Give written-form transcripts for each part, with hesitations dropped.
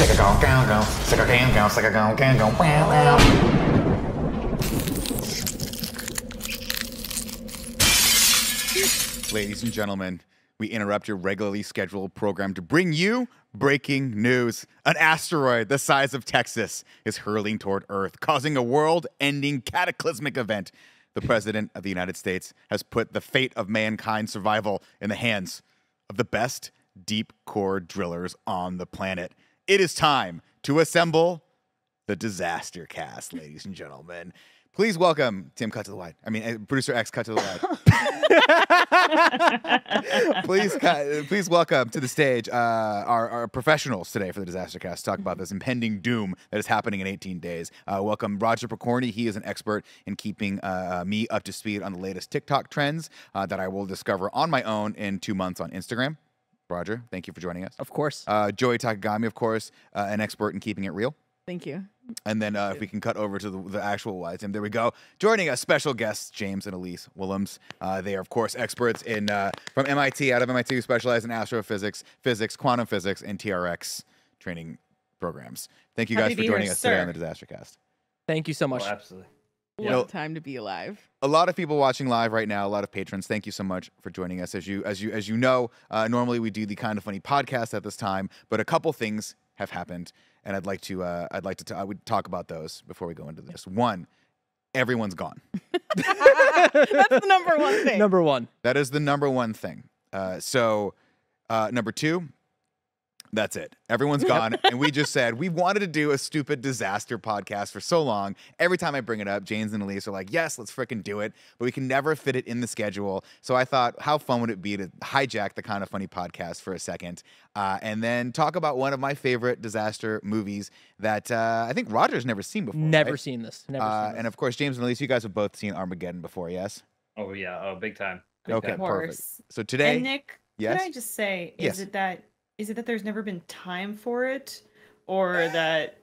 Ladies and gentlemen, we interrupt your regularly scheduled program to bring you breaking news. An asteroid the size of Texas is hurling toward Earth, causing a world-ending cataclysmic event. The President of the United States has put the fate of mankind's survival in the hands of the best deep core drillers on the planet. It is time to assemble the DisasterCast, ladies and gentlemen. Please welcome Tim. Cut to the wide. I mean, producer X. Cut to the wide. Please welcome to the stage our professionals today for the DisasterCast to talk about this impending doom that is happening in 18 days. Welcome Roger Picorni. He is an expert in keeping me up to speed on the latest TikTok trends that I will discover on my own in 2 months on Instagram. Roger, thank you for joining us. Of course. Joey Takagami, of course, an expert in keeping it real. Thank you. And then if we can cut over to the actual wise, and there we go. Joining us, special guests, James and Elyse Willems. They are, of course, experts in from MIT, out of MIT, who specialize in astrophysics, physics, quantum physics, and TRX training programs. Thank you guys for joining us today on the DisasterCast. Thank you so much. Oh, absolutely. What a time to be alive. A lot of people watching live right now, a lot of patrons. Thank you so much for joining us. As you know, normally we do the KindaFunny podcast at this time, but a couple things have happened. And I would talk about those before we go into this. One, everyone's gone. That's the number one thing. Number one. That is the number one thing. Number two, that's it. Everyone's gone. And we just said, we wanted to do a stupid disaster podcast for so long. Every time I bring it up, James and Elyse are like, yes, let's freaking do it. But we can never fit it in the schedule. So I thought, how fun would it be to hijack the KindaFunny podcast for a second and then talk about one of my favorite disaster movies that I think Roger's never seen before. Never right? seen this. Never seen this. And of course, James and Elyse, you guys have both seen Armageddon before, yes? Oh, yeah. Oh, big time. Okay, Of course. perfect. So today, And Nick, yes? can I just say, Yes. is it that there's never been time for it, or that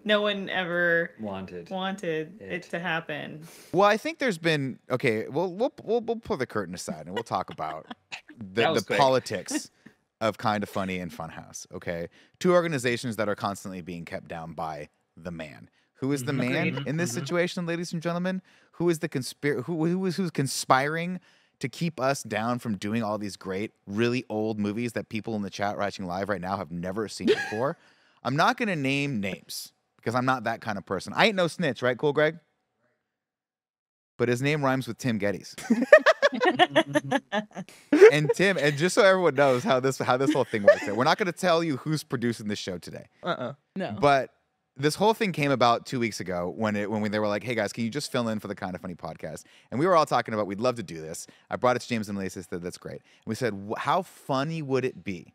no one ever Wanted it to happen? Well, I think there's been we'll pull the curtain aside and we'll talk about the politics of KindaFunny and Funhaus. Okay, two organizations that are constantly being kept down by the man. Who is the man in this situation, ladies and gentlemen? Who is the who's conspiring to keep us down from doing all these great, really old movies that people in the chat watching live right now have never seen before? I'm not going to name names because I'm not that kind of person. I ain't no snitch, right, Cool Greg? But his name rhymes with Tim Geddes. And just so everyone knows how this whole thing works, we're not going to tell you who's producing this show today. No. But this whole thing came about 2 weeks ago when they were like, hey guys, can you just fill in for the KindaFunny podcast? And we were all talking about, we'd love to do this. I brought it to James and Elyse, I said, that's great. And we said, how funny would it be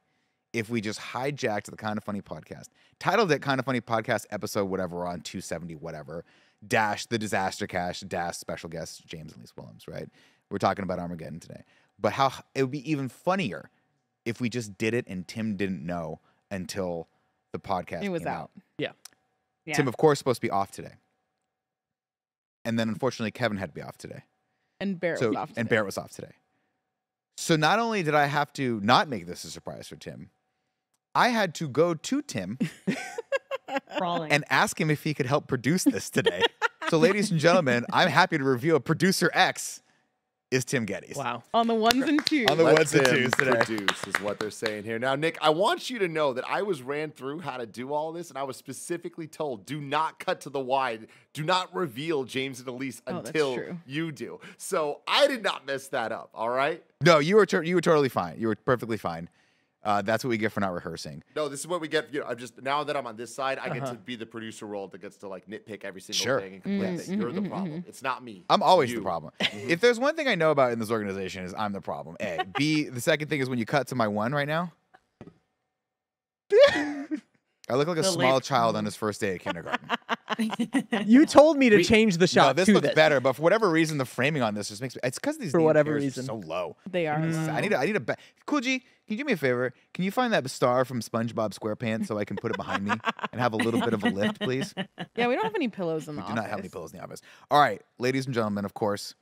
if we just hijacked the KindaFunny podcast, titled it KindaFunny podcast episode, whatever, we're on 270, whatever, dash the DisasterCast, dash special guest, James and Elyse Willems, right? We're talking about Armageddon today. But how it would be even funnier if we just did it and Tim didn't know until the podcast It was came out. Yeah. Yeah. Tim, of course, supposed to be off today. And then, unfortunately, Kevin had to be off today. And Barrett was off today. And Barrett was off today. So not only did I have to not make this a surprise for Tim, I had to go to Tim Crawling. and ask him if he could help produce this today. So, ladies and gentlemen, I'm happy to reveal Producer X is Tim Geddes. Wow. On the ones and twos. On the ones and twos today. Produce is what they're saying here. Now, Nick, I want you to know that I was ran through how to do all this, and I was specifically told, do not cut to the wide. Do not reveal James and Elyse until you do. So I did not mess that up, all right? No, you were totally fine. You were perfectly fine. That's what we get for not rehearsing. No, this is what we get. You know, now that I'm on this side, I get to be the producer role that gets to like nitpick every single thing and complain that you're the problem. It's not me. I'm always the problem. If there's one thing I know about in this organization is I'm the problem. A. B. The second thing is when you cut to my one right now, I look like a small child on his first day of kindergarten. You told me to change the shot. No, this looks better, but for whatever reason, the framing on this just makes me. It's because these are so low. They are. Low. I need a. Cool G, can you do me a favor? Can you find that star from SpongeBob SquarePants so I can put it behind me and have a little bit of a lift, please? Yeah, we don't have any pillows in the office. We do not have any pillows in the office. All right, ladies and gentlemen, of course,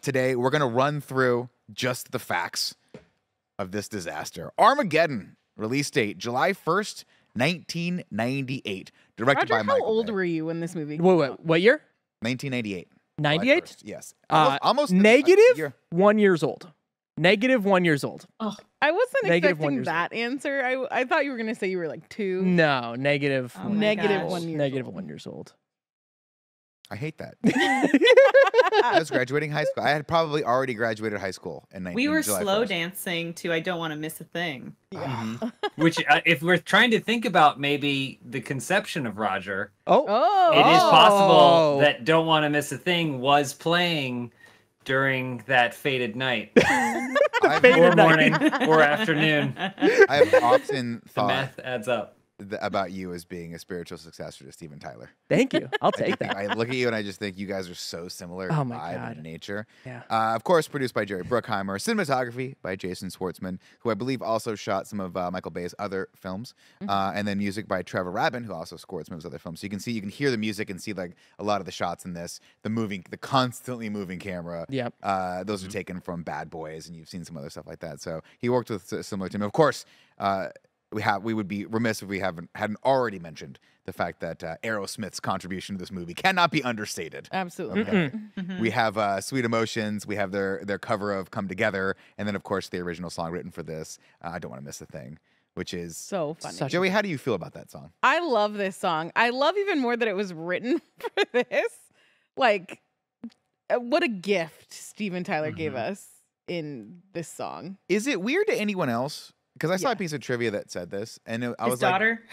today we're gonna run through just the facts of this disaster. Armageddon release date July 1st. 1998. Directed Roger, by Michael how old Bay. were you in this movie? What year? 1998. 98? Yes. Almost negative 1 year old. Negative 1 year old. Oh, I wasn't Negative 1 expecting years that answer. I thought you were gonna say you were like 2. No, negative. Oh my Negative gosh. 1 year. Negative 1 years old. I hate that. I was graduating high school. I had probably already graduated high school in 19. We were July slow 1st. dancing to "I Don't Want to Miss a Thing." Which, if we're trying to think about maybe the conception of Roger, Oh, it is possible that "Don't Want to Miss a Thing" was playing during that fated night, or morning, or afternoon. I have often The thought math adds up. about you as being a spiritual successor to Steven Tyler. Thank you. I'll take that. I look at you and I just think you guys are so similar in Oh my vibe God. and nature. Yeah. Of course, produced by Jerry Bruckheimer. Cinematography by Jason Schwartzman, who I believe also shot some of Michael Bay's other films. And then music by Trevor Rabin, who also scored some of his other films. So you can hear the music and see like a lot of the shots in this. The constantly moving camera. Yep. Those are taken from Bad Boys, and you've seen some other stuff like that. So he worked with a similar team. Of course, we would be remiss if we hadn't already mentioned the fact that Aerosmith's contribution to this movie cannot be understated. absolutely. Okay. We have Sweet Emotions. We have their cover of Come Together, and then of course the original song written for this, I Don't Want to Miss a Thing, which is So funny. Joey, how do you feel about that song? I love this song. I love even more that it was written for this. Like, what a gift Steven Tyler gave us in this song. Is it weird to anyone else? Because I saw a Yeah. piece of trivia that said this, and I His was daughter.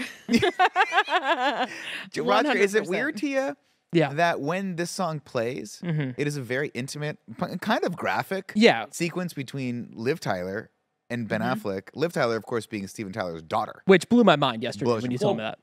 Roger, is it 100%. weird to you Yeah. that when this song plays, it is a very intimate, kind of graphic Yeah. sequence between Liv Tyler and Ben Affleck? Liv Tyler, of course, being Steven Tyler's daughter. Which blew my mind yesterday Blows when your you told me that.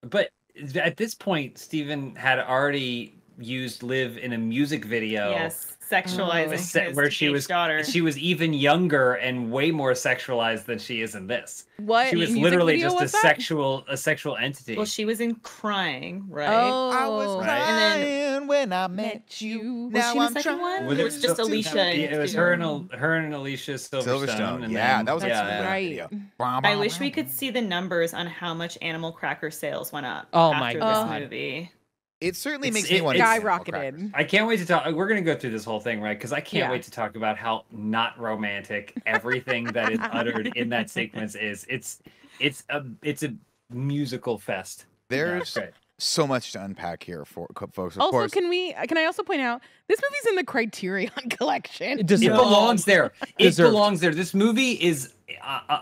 But at this point, Steven had already used Liv in a music video. Yes, sexualizing his Where she was daughter. she was even younger and way more sexualized than she is in this. What She was music literally video just was a that? sexual entity. Well, she was in Crying, right? Oh, I was Right. crying And when I met you. Was Now she in the I'm second trying. one? Was It was just Alicia. It was her and Alicia Silverstone. Silverstone. And Yeah, then, that was That's a right. video. I wish we could see the numbers on how much Animal Cracker sales went up Oh my after God. this movie. It certainly It's- makes me want to skyrocketed. I can't wait to talk. We're going to go through this whole thing, right? Because I can't Yeah. wait to talk about how not romantic everything that is uttered in that sequence is. It's a musical fest. There's Great. so much to unpack here for folks. Of Also, course, can I also point out this movie's in the Criterion collection. It It deserved. belongs there. It Deserved. belongs there. This movie is.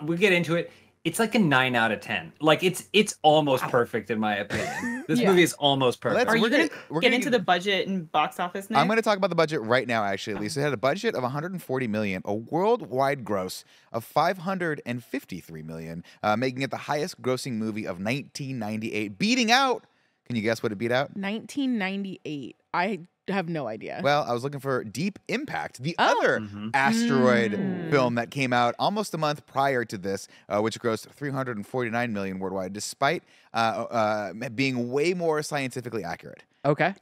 We'll get into it. It's like a 9 out of 10. Like it's almost perfect in my opinion. This Yeah. movie is almost perfect. Are you we're going gonna- to we're get gonna into get- the budget and box office now? I'm going to talk about the budget right now. Actually, at least it had a budget of 140 million, a worldwide gross of 553 million, making it the highest-grossing movie of 1998, beating out. Can you guess what it beat out? 1998. I have no idea. Well, I was looking for Deep Impact, the Oh. other asteroid Mm. film that came out almost a month prior to this, which grossed 349 million worldwide, despite being way more scientifically accurate. Okay.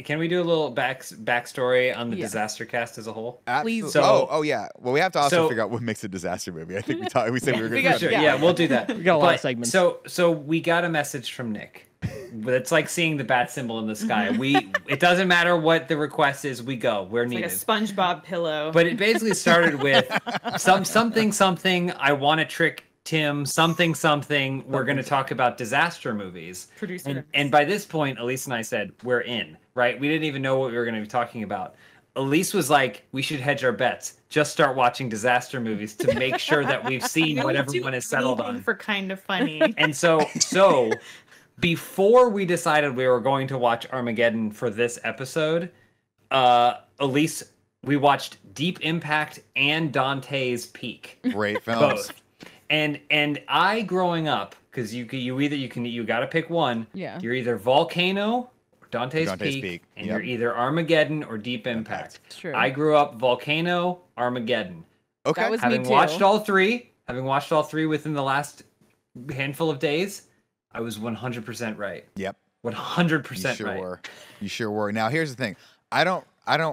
Can we do a little backstory on the Yeah. DisasterCast as a whole? Please. Absolutely. Oh yeah. Well, we have to also So- figure out what makes a disaster movie. I think we said we were going got- to. Sure, yeah. yeah, we'll do that. We got a lot of But- segments. So we got a message from Nick. But it's like seeing the bat symbol in the sky. It doesn't matter what the request is, we go. We're It's like needed. a SpongeBob pillow. But it basically started with something. I want to trick Tim. Something. We're going to talk about disaster movies. Producer. And by this point, Elise and I said we're in. Right? We didn't even know what we were going to be talking about. Elise was like, "We should hedge our bets. Just start watching disaster movies to make sure that we've seen what everyone has settled on." For kind of funny. And so before we decided we were going to watch Armageddon for this episode, Elise, we watched Deep Impact and Dante's Peak, Great films. both. And I, growing up, because you got to pick one. Yeah. You're either Volcano or Dante's Dante's Peak, Peak, and yep. you're either Armageddon or Deep Impact. True. I grew up Volcano, Armageddon. Okay. That was me Having too. watched all three within the last handful of days, I was 100% right. Yep. 100% You sure right. were. You sure were. Now here's the thing. I don't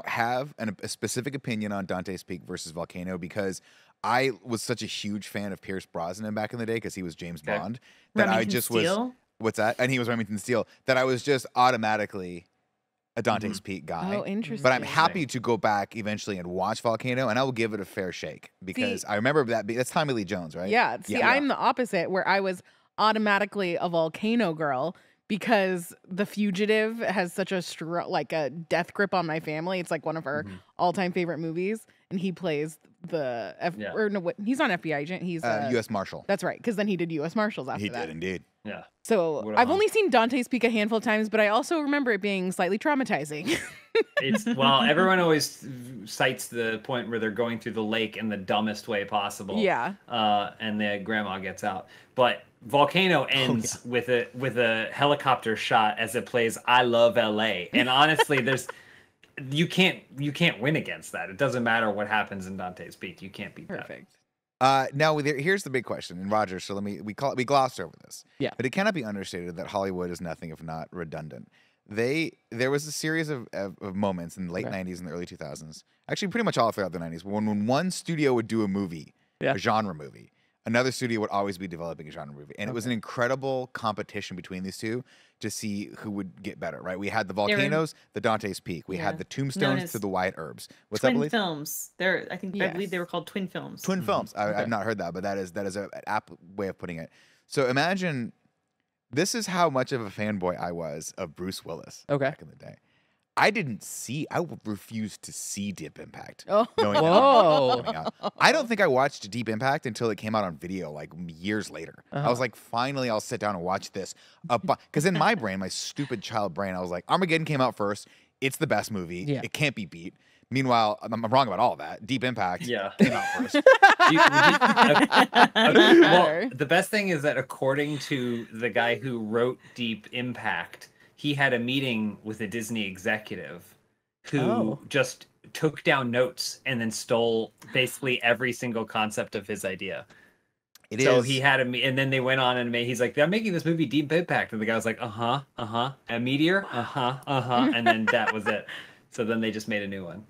have a specific opinion on Dante's Peak versus Volcano because I was such a huge fan of Pierce Brosnan back in the day because he was James Bond that Remington I just Steele? was. What's that? And he was Remington Steele. That I was just automatically a Dante's Peak guy. Oh, interesting. But I'm happy to go back eventually and watch Volcano, and I will give it a fair shake because I remember that's Tommy Lee Jones, right? Yeah. See, I'm the opposite, where I was automatically a Volcano girl because The Fugitive has such a a death grip on my family. It's like one of our all-time favorite movies, and he plays the he's not an FBI agent. He's U.S. Marshal. That's right, because then he did U.S. Marshals after that. He did indeed. Yeah. So I've only seen Dante's Peak a handful of times, but I also remember it being slightly traumatizing. Everyone always cites the point where they're going through the lake in the dumbest way possible. Yeah. And the grandma gets out. But Volcano ends with a helicopter shot as it plays "I Love L.A." And honestly, you can't win against that. It doesn't matter what happens in Dante's Peak. You can't beat that. Perfect. Now here's the big question, and Roger. So we glossed over this. Yeah. But it cannot be understated that Hollywood is nothing if not redundant. There was a series of moments in the late '90s and the early 2000s, actually pretty much all throughout the '90s, when one studio would do a movie, a genre movie, another studio would always be developing a genre movie, and it was an incredible competition between these two to see who would get better. Right? We had the Volcanoes, the Dante's Peak. We had the Tombstones to the Wyatt Earps. What's that? Twin Films. I believe they were called Twin Films. Twin Films. I've not heard that, but that is an apt way of putting it. So imagine. This is how much of a fanboy I was of Bruce Willis back in the day. I refused to see Deep Impact. Oh. Knowing that was coming out. I don't think I watched Deep Impact until it came out on video, like years later. I was like, finally, I'll sit down and watch this. Because in my brain, my stupid child brain, I was like, Armageddon came out first. It's the best movie. Yeah. It can't be beat. Meanwhile, I'm wrong about all of that. Deep Impact came out first. Well, the best thing is that according to the guy who wrote Deep Impact, he had a meeting with a Disney executive who just took down notes and then stole basically every single concept of his idea. He had and then they went on and he's like, I'm making this movie Deep Impact. And the guy was like, a meteor? And then that was it. So then they just made a new one.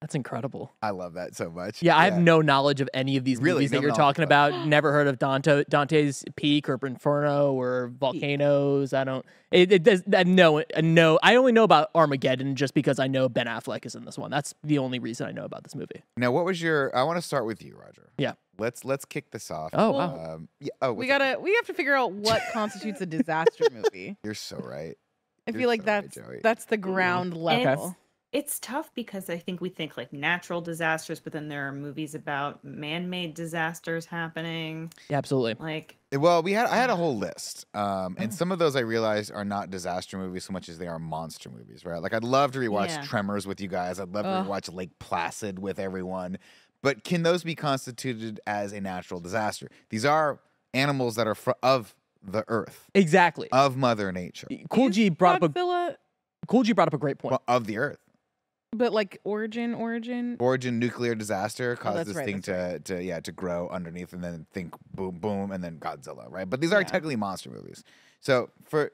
That's incredible. I love that so much. Yeah, I have no knowledge of any of these movies that you're talking about. Never heard of Dante's Peak or Inferno or Volcanoes. I don't. It does. No. I only know about Armageddon just because I know Ben Affleck is in this one. That's the only reason I know about this movie. Now, what was your? I want to start with you, Roger. Yeah. Let's kick this off. Oh wow. We have to figure out what constitutes a disaster movie. You're so right. I feel like that's the ground level. It's tough because I think we think like natural disasters, but then there are movies about man-made disasters happening. Yeah, absolutely. Well, I had a whole list, and some of those I realized are not disaster movies so much as they are monster movies, right? Like I'd love to rewatch Tremors with you guys. I'd love to rewatch Lake Placid with everyone, but can those be constituted as a natural disaster? These are animals that are of the earth, exactly, of Mother Nature. Cool G brought up a great point. Well, of the earth. But like origin nuclear disaster caused this thing to grow underneath and then think boom boom and then Godzilla, right? But these are technically monster movies. So sorry,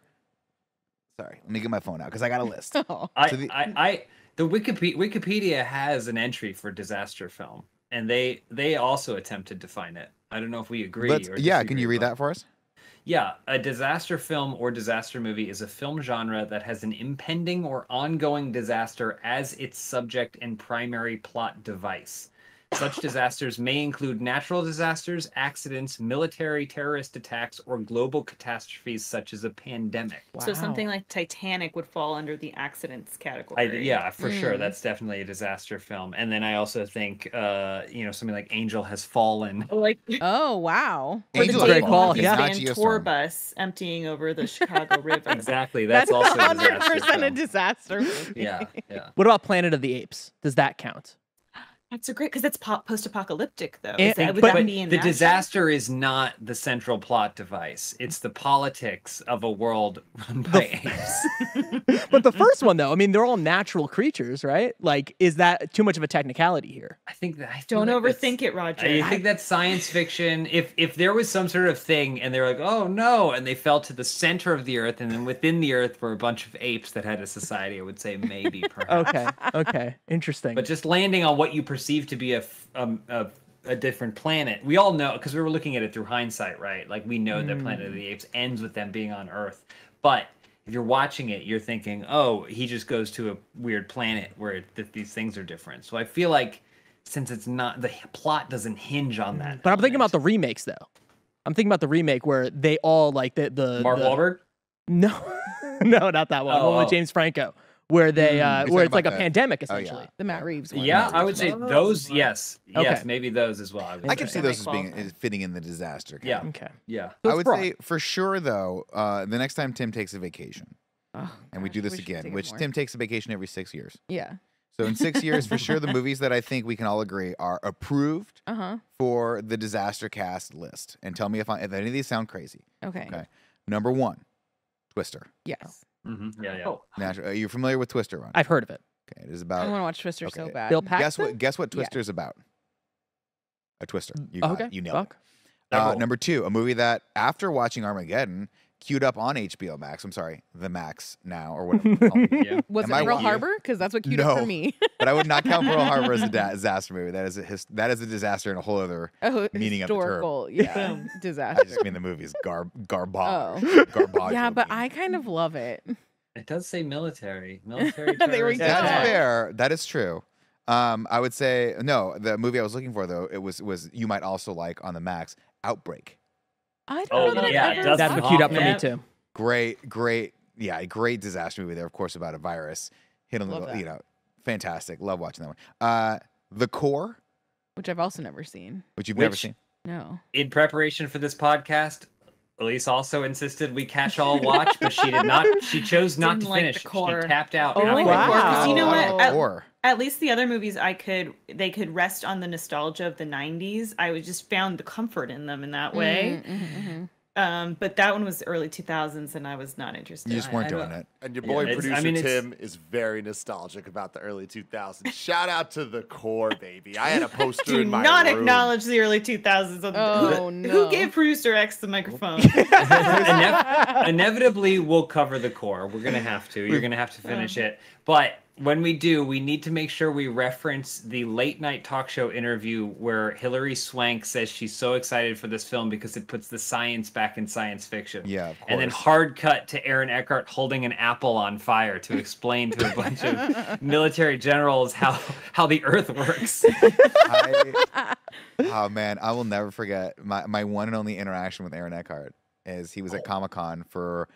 let me get my phone out because I got a list. The Wikipedia has an entry for disaster film, and they also attempted to find it. I don't know if we agree. Can you read that for us? Yeah, a disaster film or disaster movie is a film genre that has an impending or ongoing disaster as its subject and primary plot device. Such disasters may include natural disasters, accidents, military terrorist attacks, or global catastrophes such as a pandemic. Wow. So something like Titanic would fall under the accidents category. Yeah, for sure. That's definitely a disaster film. And then I also think, something like Angel Has Fallen. Oh, wow. Angel Has Fallen. Yeah. Tour bus emptying over the Chicago River. Exactly. That's also 100% a disaster movie. Yeah. What about Planet of the Apes? Does that count? That's great because it's post-apocalyptic, though. But the disaster is not the central plot device. It's the politics of a world run by apes. But the first one, though, I mean, they're all natural creatures, right? Like, is that too much of a technicality here? I think don't overthink it, Roger. I think that's science fiction. If there was some sort of thing and they're like, oh no, and they fell to the center of the earth, and then within the earth were a bunch of apes that had a society, I would say maybe, perhaps. Okay, interesting. But just landing on what you perceive to be a a different planet. We all know, because we were looking at it through hindsight, right? Like, we know that Planet of the Apes ends with them being on Earth. But if you're watching it, you're thinking, oh, he just goes to a weird planet where these things are different. So I feel like since it's not, the plot doesn't hinge on that. But I'm thinking about the remakes, though. I'm thinking about the remake where they all, like, the Mark Wahlberg? No. No, not that one. One with James Franco. Where they, where it's like a pandemic, essentially. The Matt Reeves one. Yeah, I would say those, yes. Okay. Yes, maybe those as well. I can see those as being fitting in the disaster. Yeah. Okay. Yeah. I would say for sure, though, the next time Tim takes a vacation, and we do this again, which Tim takes a vacation every 6 years. Yeah. So in 6 years, for sure, the movies that I think we can all agree are approved for the DisasterCast list. And tell me if any of these sound crazy. Okay. Number 1, Twister. Yes. Yeah. Are you familiar with Twister, Ron? I've heard of it. Okay, it is about. I want to watch Twister so bad. Bill Paxton? Guess what Twister's about? A Twister. You got it. You nailed it. Number 2, a movie that after watching Armageddon queued up on HBO Max. I'm sorry, the Max now or whatever. Was it Pearl Harbor? Because that's what queued up for me. But I would not count Pearl Harbor as a disaster movie. That is a disaster in a whole other meaning of the term. Disaster. I just mean the movie's garbage. Yeah, but I kind of love it. It does say military. Military. That's fair. That is true. I would say no. The movie I was looking for though, it was you might also like on the Max, Outbreak. I don't know that I've ever. That's what queued up for me too. Great disaster movie there. Of course, about a virus hitting fantastic. Love watching that one. The Core, which I've also never seen. Which you've never seen. No. In preparation for this podcast, Elyse also insisted we catch all watch, but she did not. She chose not to finish. She tapped out. Oh, wow. You know what? At At least the other movies they could rest on the nostalgia of the 90s. I just found the comfort in them in that way. But that one was early 2000s and I was not interested. You just weren't doing it. And your boy producer Tim is very nostalgic about the early 2000s. Shout out to The Core, baby. I had a poster in my room. Do not acknowledge the early 2000s. Oh, no. Who gave producer X the microphone? Inevitably, we'll cover The Core. We're going to have to. You're going to have to finish it. But when we do, we need to make sure we reference the late night talk show interview where Hilary Swank says she's so excited for this film because it puts the science back in science fiction. Yeah, of course. And then hard cut to Aaron Eckhart holding an apple on fire to explain to a bunch of military generals how the Earth works. Oh man, I will never forget my one and only interaction with Aaron Eckhart is he was at Comic-Con for.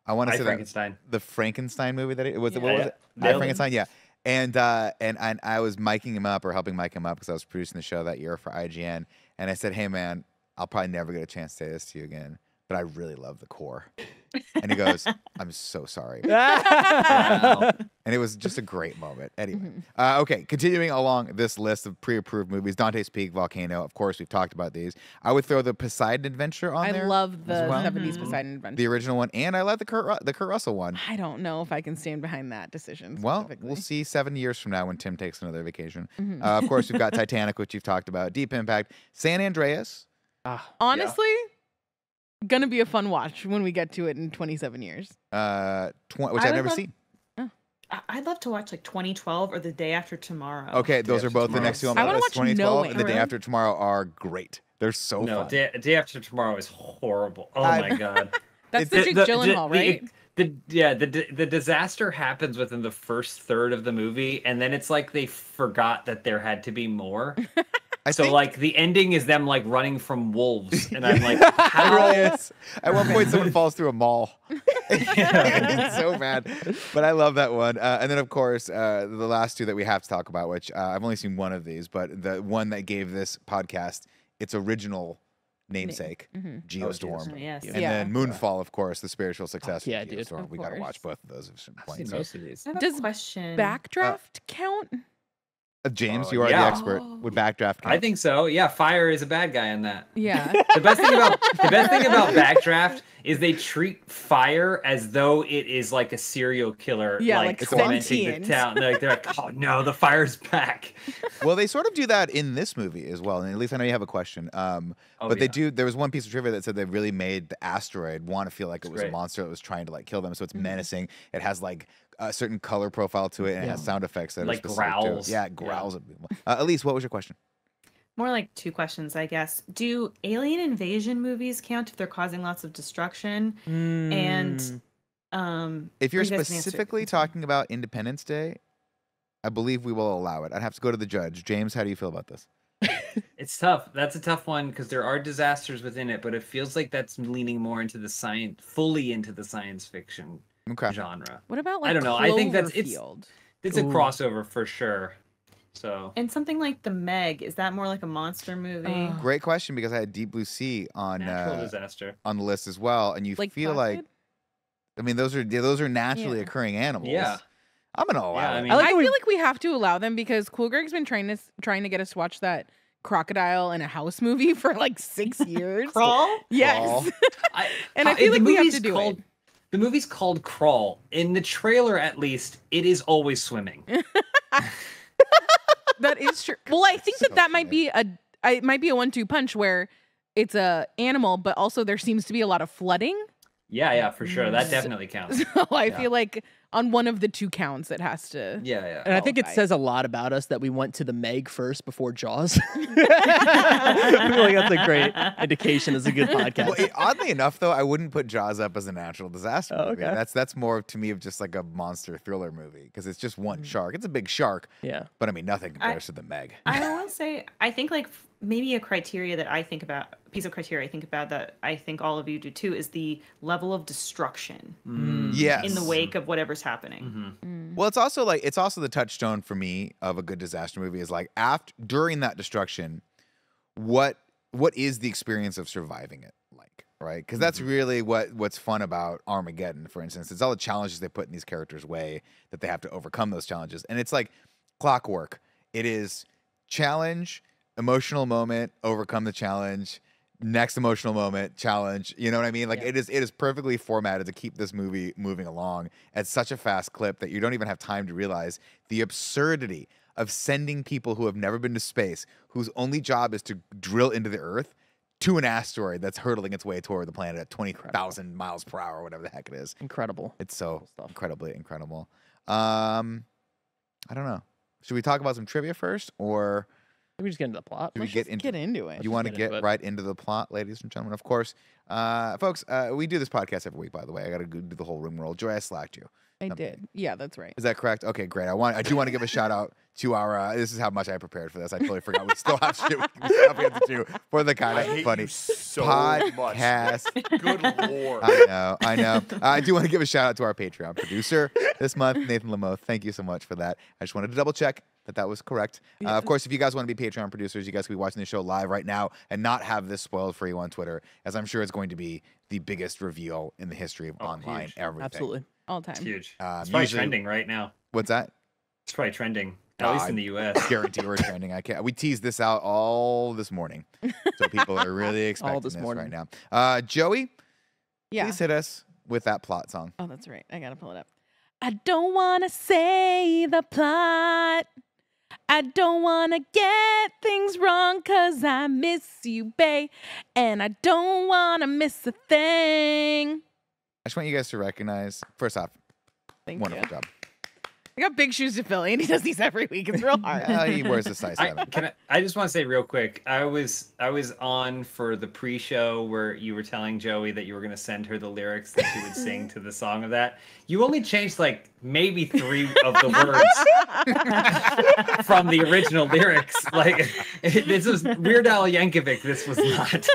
I want to say Frankenstein. The Frankenstein movie that it was. What was it? Frankenstein, yeah. And I was miking him up or helping mic him up because I was producing the show that year for IGN. And I said, "Hey man, I'll probably never get a chance to say this to you again, but I really love The Core." And he goes, "I'm so sorry." Wow. And it was just a great moment. Anyway, okay, continuing along this list of pre-approved movies, Dante's Peak, Volcano. Of course, we've talked about these. I would throw the Poseidon Adventure on there. I love the 70s Poseidon Adventure. The original one, and I love the Kurt Russell one. I don't know if I can stand behind that decision. Well, we'll see 7 years from now when Tim takes another vacation. Of course, we've got Titanic, which you've talked about, Deep Impact, San Andreas. Honestly. Gonna be a fun watch when we get to it in 27 years. Which I've never seen. I'd love to watch like 2012 or The Day After Tomorrow. Okay, those are both the next two on my list. 2012 and The Day After Tomorrow are great. They're so fun. Day After Tomorrow is horrible. Oh my god. That's the Jake Gyllenhaal, right? The disaster happens within the first third of the movie, and then it's like they forgot that there had to be more. Like the ending is them like running from wolves, and I'm like, how? It really is. At one point, someone falls through a mall. It's so bad, but I love that one. And then of course, the last two that we have to talk about, which I've only seen one of these, but the one that gave this podcast its original namesake, Geostorm. And then Moonfall, of course, the spiritual successor of Geostorm. We got to watch both of those at some point. Most of these. Does question Backdraft count? James, you are the expert. Would Backdraft count? I think so. Yeah, Fire is a bad guy in that. Yeah. The best thing about Backdraft is they treat Fire as though it is like a serial killer, like tormenting the town. They're like, oh no, the Fire's back. Well, they sort of do that in this movie as well. And at least I know you have a question. They do. There was one piece of trivia that said they really made the asteroid want to feel like it was a monster that was trying to like kill them. So it's menacing. It has like a certain color profile to it, and it has sound effects that like are growls. Yeah, it growls at people. Elyse, what was your question? More like two questions, I guess. Do alien invasion movies count if they're causing lots of destruction? And if you're specifically talking about Independence Day, I believe we will allow it. I'd have to go to the judge. James, how do you feel about this? It's tough. That's a tough one because there are disasters within it, but it feels like that's leaning more into the fully into the science fiction genre. What about like I don't know. I think that's it's a crossover for sure. So and something like The Meg, is that more like a monster movie? Great question, because I had Deep Blue Sea on natural disaster on the list as well, and you like feel Placid? like, I mean, those are naturally occurring animals. Yeah. I'm gonna allow it. I feel like we have to allow them because Cool Greg's been trying to get us to watch that crocodile in a house movie for like 6 years. Crawl? Yes. And I feel like we have to do it. The movie's called Crawl. In the trailer, at least, it is always swimming. That is true. Well, I think that might be a 1-2 punch where it's a animal, but also there seems to be a lot of flooding. Yeah, for sure. That definitely counts. So I feel like on one of the two counts, it has to. Yeah. And I think it says a lot about us that we went to the Meg first before Jaws. I feel like that's a great indication. It's a good podcast. Well, oddly enough, though, I wouldn't put Jaws up as a natural disaster movie. Okay. That's more to me of just like a monster thriller movie, because it's just one shark. It's a big shark. Yeah. But I mean, nothing compares to the Meg. I will say, I think like maybe a criteria that I think about, piece of criteria I think about that I think all of you do too, is the level of destruction. Yes. In the wake of whatever's happening. Well, it's also the touchstone for me of a good disaster movie is like during that destruction, what is the experience of surviving it like, right? Because that's really what's fun about Armageddon, for instance. It's all the challenges they put in these characters' way that they have to overcome those challenges, and it's like clockwork. It is challenge, emotional moment, overcome the challenge, next emotional moment, challenge. You know what I mean? Like it is perfectly formatted to keep this movie moving along at such a fast clip that you don't even have time to realize the absurdity of sending people who have never been to space, whose only job is to drill into the Earth, to an asteroid that's hurtling its way toward the planet at 20,000 miles per hour, or whatever the heck it is. Incredible. It's so incredibly incredible. I don't know. Should we talk about some trivia first, or Should we just get into the plot? Let's get into it. You want to get right into the plot, ladies and gentlemen? Of course. Folks, we do this podcast every week, by the way. I got to do the whole room roll. Joy, I slacked you. I did. Yeah, that's right. Is that correct? Okay, great. I do want to give a shout out to our, this is how much I prepared for this. I totally forgot. We still have shit we have to do for the KindaFunny so podcast. Much. Good Lord. I know. I do want to give a shout out to our Patreon producer this month, Nathan Lamoth. Thank you so much for that. I just wanted to double check that was correct. Of course, if you guys want to be Patreon producers, you guys can be watching the show live right now and not have this spoiled for you on Twitter, as I'm sure it's going to be the biggest reveal in the history of online everything. Absolutely. All time. It's huge. It's probably trending right now. What's that? It's probably trending, at least in the U.S. Guarantee we're trending. We teased this out all this morning, so people are really expecting this right now. Joey, please hit us with that plot song. Oh, that's right. I gotta pull it up. I don't want to say the plot. I don't want to get things wrong because I miss you, babe. And I don't want to miss a thing. I just want you guys to recognize, first off, wonderful job. I got big shoes to fill, and he does these every week. It's real hard. He wears a size 7. I just want to say real quick, I was on for the pre-show where you were telling Joey that you were going to send her the lyrics that she would sing to the song of that. You only changed like maybe 3 of the words from the original lyrics. Like this was Weird Al Yankovic. This was not.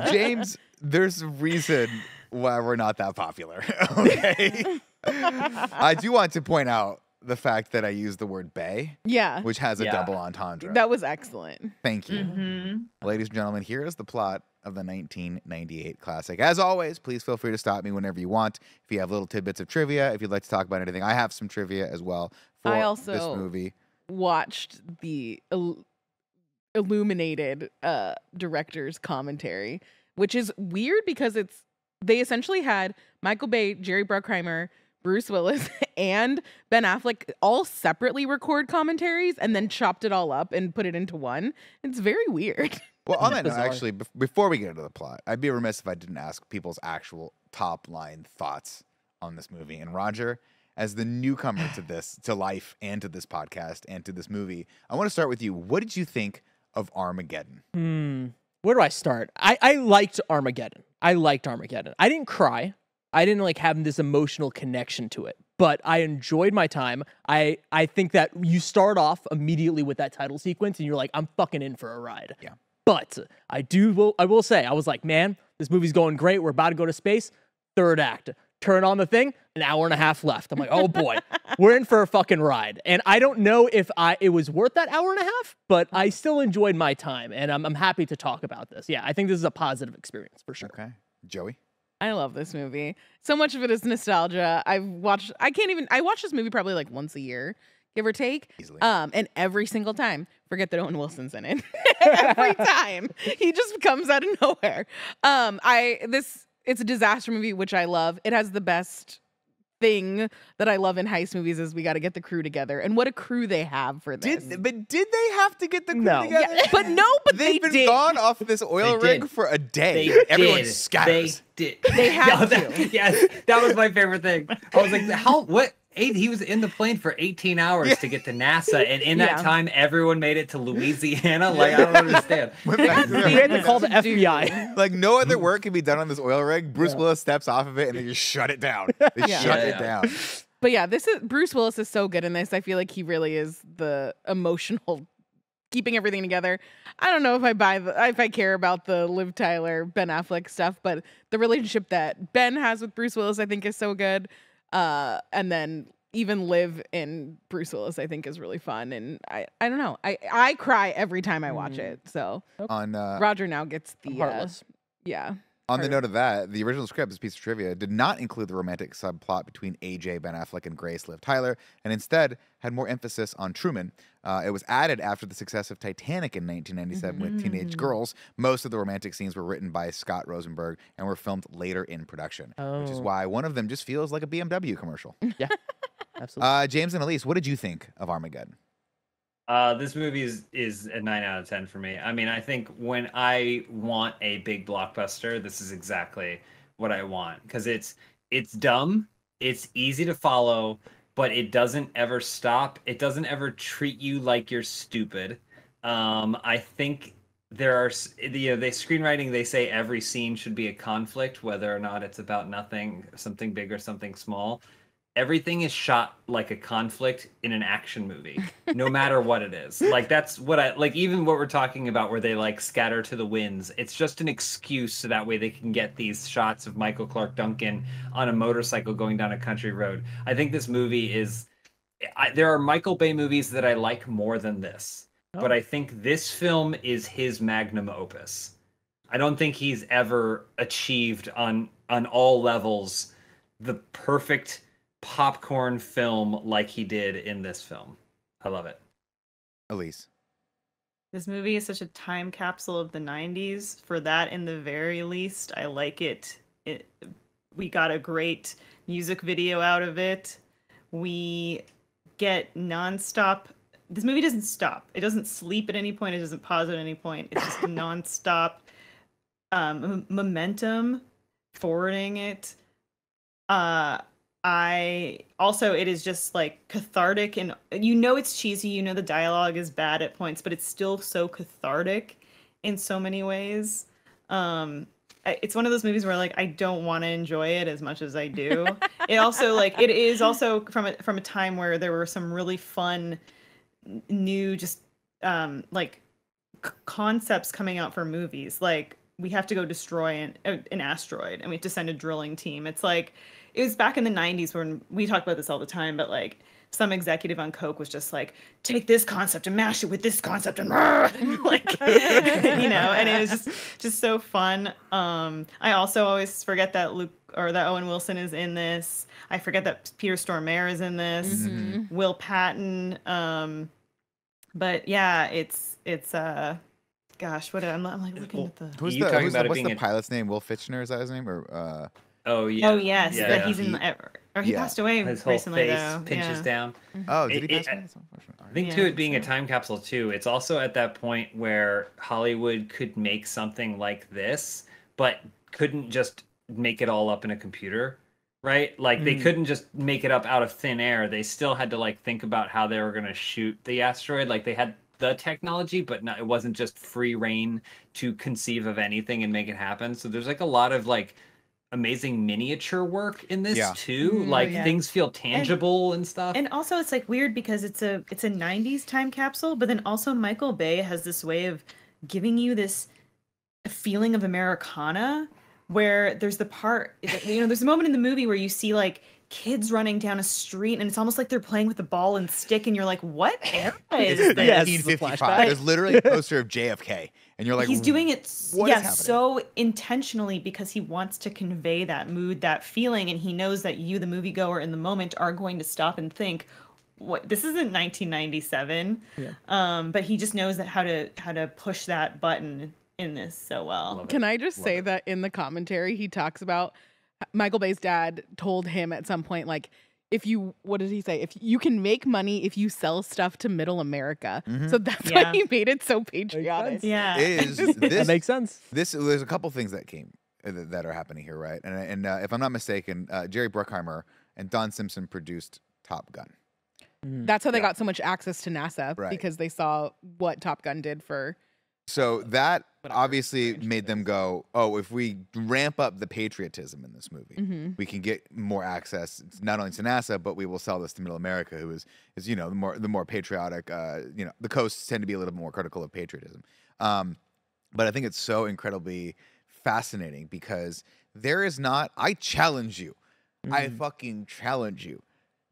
James, there's a reason why we're not that popular. Okay. I do want to point out the fact that I used the word "bay," which has a double entendre. That was excellent. Thank you. Ladies and gentlemen, here is the plot of the 1998 classic. As always, please feel free to stop me whenever you want. If you have little tidbits of trivia, if you'd like to talk about anything, I have some trivia as well for this movie. Watched the illuminated director's commentary, which is weird because they essentially had Michael Bay, Jerry Bruckheimer, Bruce Willis, and Ben Affleck all separately record commentaries and then chopped it all up and put it into one. It's very weird. Well, on that note, actually, before we get into the plot, I'd be remiss if I didn't ask people's actual top line thoughts on this movie. And Roger, as the newcomer to life and to this podcast and to this movie, I want to start with you. What did you think of Armageddon? Where do I start? I liked Armageddon. I didn't cry. I didn't like have this emotional connection to it, but I enjoyed my time. I think that you start off immediately with that title sequence and you're like, I'm fucking in for a ride. Yeah. But I will say, I was like, man, this movie's going great. We're about to go to space. Third act. Turn on the thing, an hour and a half left. I'm like, oh boy, we're in for a fucking ride. And I don't know if it was worth that hour and a half, but I still enjoyed my time, and I'm happy to talk about this. Yeah, I think this is a positive experience for sure. Okay, Joey. I love this movie. So much of it is nostalgia. I watch this movie probably like once a year, give or take. Easily. And every single time, forget that Owen Wilson's in it. Every time. He just comes out of nowhere. It's a disaster movie, which I love. It has the best thing that I love in heist movies is we got to get the crew together. And what a crew they have for this. Did they have to get the crew together? Yeah, but they've been did. gone off this oil rig for a day. Everyone scatters. They did. They had to. Yes, that was my favorite thing. I was like, what? He was in the plane for 18 hours to get to NASA, and in that time, everyone made it to Louisiana. Like, I don't understand. We had to call the FBI. Like, no other work can be done on this oil rig. Bruce Willis steps off of it, and they just shut it down. They shut it down. But yeah, Bruce Willis is so good in this. I feel like he really is the emotional keeping everything together. I don't know if I care about the Liv Tyler, Ben Affleck stuff, but the relationship that Ben has with Bruce Willis, I think, is so good. And then even Liv and Bruce Willis, I think, is really fun. And I don't know. I cry every time I watch it. So on Roger now gets the Heartless. On the note of that, the original script, this piece of trivia, did not include the romantic subplot between AJ, Ben Affleck, and Grace, Liv Tyler, and instead had more emphasis on Truman. It was added after the success of Titanic in 1997 with Teenage Girls. Most of the romantic scenes were written by Scott Rosenberg and were filmed later in production, which is why one of them just feels like a BMW commercial. Yeah, absolutely. James and Elyse, what did you think of Armageddon? This movie is a 9 out of 10 for me. I mean, I think when I want a big blockbuster, this is exactly what I want, because it's dumb, it's easy to follow, but it doesn't ever stop. It doesn't ever treat you like you're stupid. I think there are they screenwriting. They say every scene should be a conflict, whether or not it's about something big or something small. Everything is shot like a conflict in an action movie, no matter what it is. Like, that's what I like. Even what we're talking about, where they like scatter to the winds, it's just an excuse so that way they can get these shots of Michael Clark Duncan on a motorcycle going down a country road. I think this movie is. There are Michael Bay movies that I like more than this, but I think this film is his magnum opus. I don't think he's ever achieved on all levels the perfect popcorn film like he did in this film. I love it. Elyse. This movie is such a time capsule of the 90s. For that, in the very least, I like it. We got a great music video out of it. We get nonstop. This movie doesn't stop. It doesn't sleep at any point. It doesn't pause at any point. It's just nonstop momentum, forwarding it. It is just like cathartic, and it's cheesy, the dialogue is bad at points, but it's still so cathartic in so many ways. It's one of those movies where like I don't want to enjoy it as much as I do. It is also from a time where there were some really fun new concepts coming out for movies. Like, we have to go destroy an asteroid, and we have to send a drilling team. It's like, it was back in the 90s when we talk about this all the time, but like some executive on Coke was just like, take this concept and mash it with this concept and like, and it was just so fun. I also always forget that that Owen Wilson is in this. I forget that Peter Stormare is in this. Will Patton. But yeah, it's gosh, I'm like looking at the. What's the pilot's name? Will Fitchner, is that his name? Or Oh yeah. Oh yes, that he's in. He passed away His recently. Whole face pinches down. Oh, did he pass away? I think too, it being a time capsule too. It's also at that point where Hollywood could make something like this, but couldn't just make it all up in a computer, right? Like they couldn't just make it up out of thin air. They still had to like think about how they were going to shoot the asteroid. Like they had the technology, but it wasn't just free reign to conceive of anything and make it happen. So there's like a lot of like amazing miniature work in this too. Like things feel tangible and stuff. And also it's like weird because it's a 90s time capsule, but then also Michael Bay has this way of giving you this feeling of Americana where there's the part, there's a moment in the movie where you see like kids running down a street and it's almost like they're playing with a ball and stick and you're like, what era is this? 1955. There's literally a poster of JFK and you're like, he's doing it so intentionally because he wants to convey that mood, that feeling, and he knows that you, the moviegoer in the moment, are going to stop and think, what, this isn't 1997. But he just knows that how to push that button in this so well. Can I just say that in the commentary he talks about Michael Bay's dad told him at some point, like, what did he say? If you can make money if you sell stuff to middle America. So that's why he made it so patriotic. Yeah. That makes sense. There's a couple things that are happening here, right? And if I'm not mistaken, Jerry Bruckheimer and Don Simpson produced Top Gun. That's how they got so much access to NASA, because they saw what Top Gun did for... So that obviously made them go, oh, if we ramp up the patriotism in this movie, we can get more access not only to NASA, but we will sell this to Middle America, who is the more patriotic. The coasts tend to be a little bit more critical of patriotism. But I think it's so incredibly fascinating because there is not. I challenge you. I fucking challenge you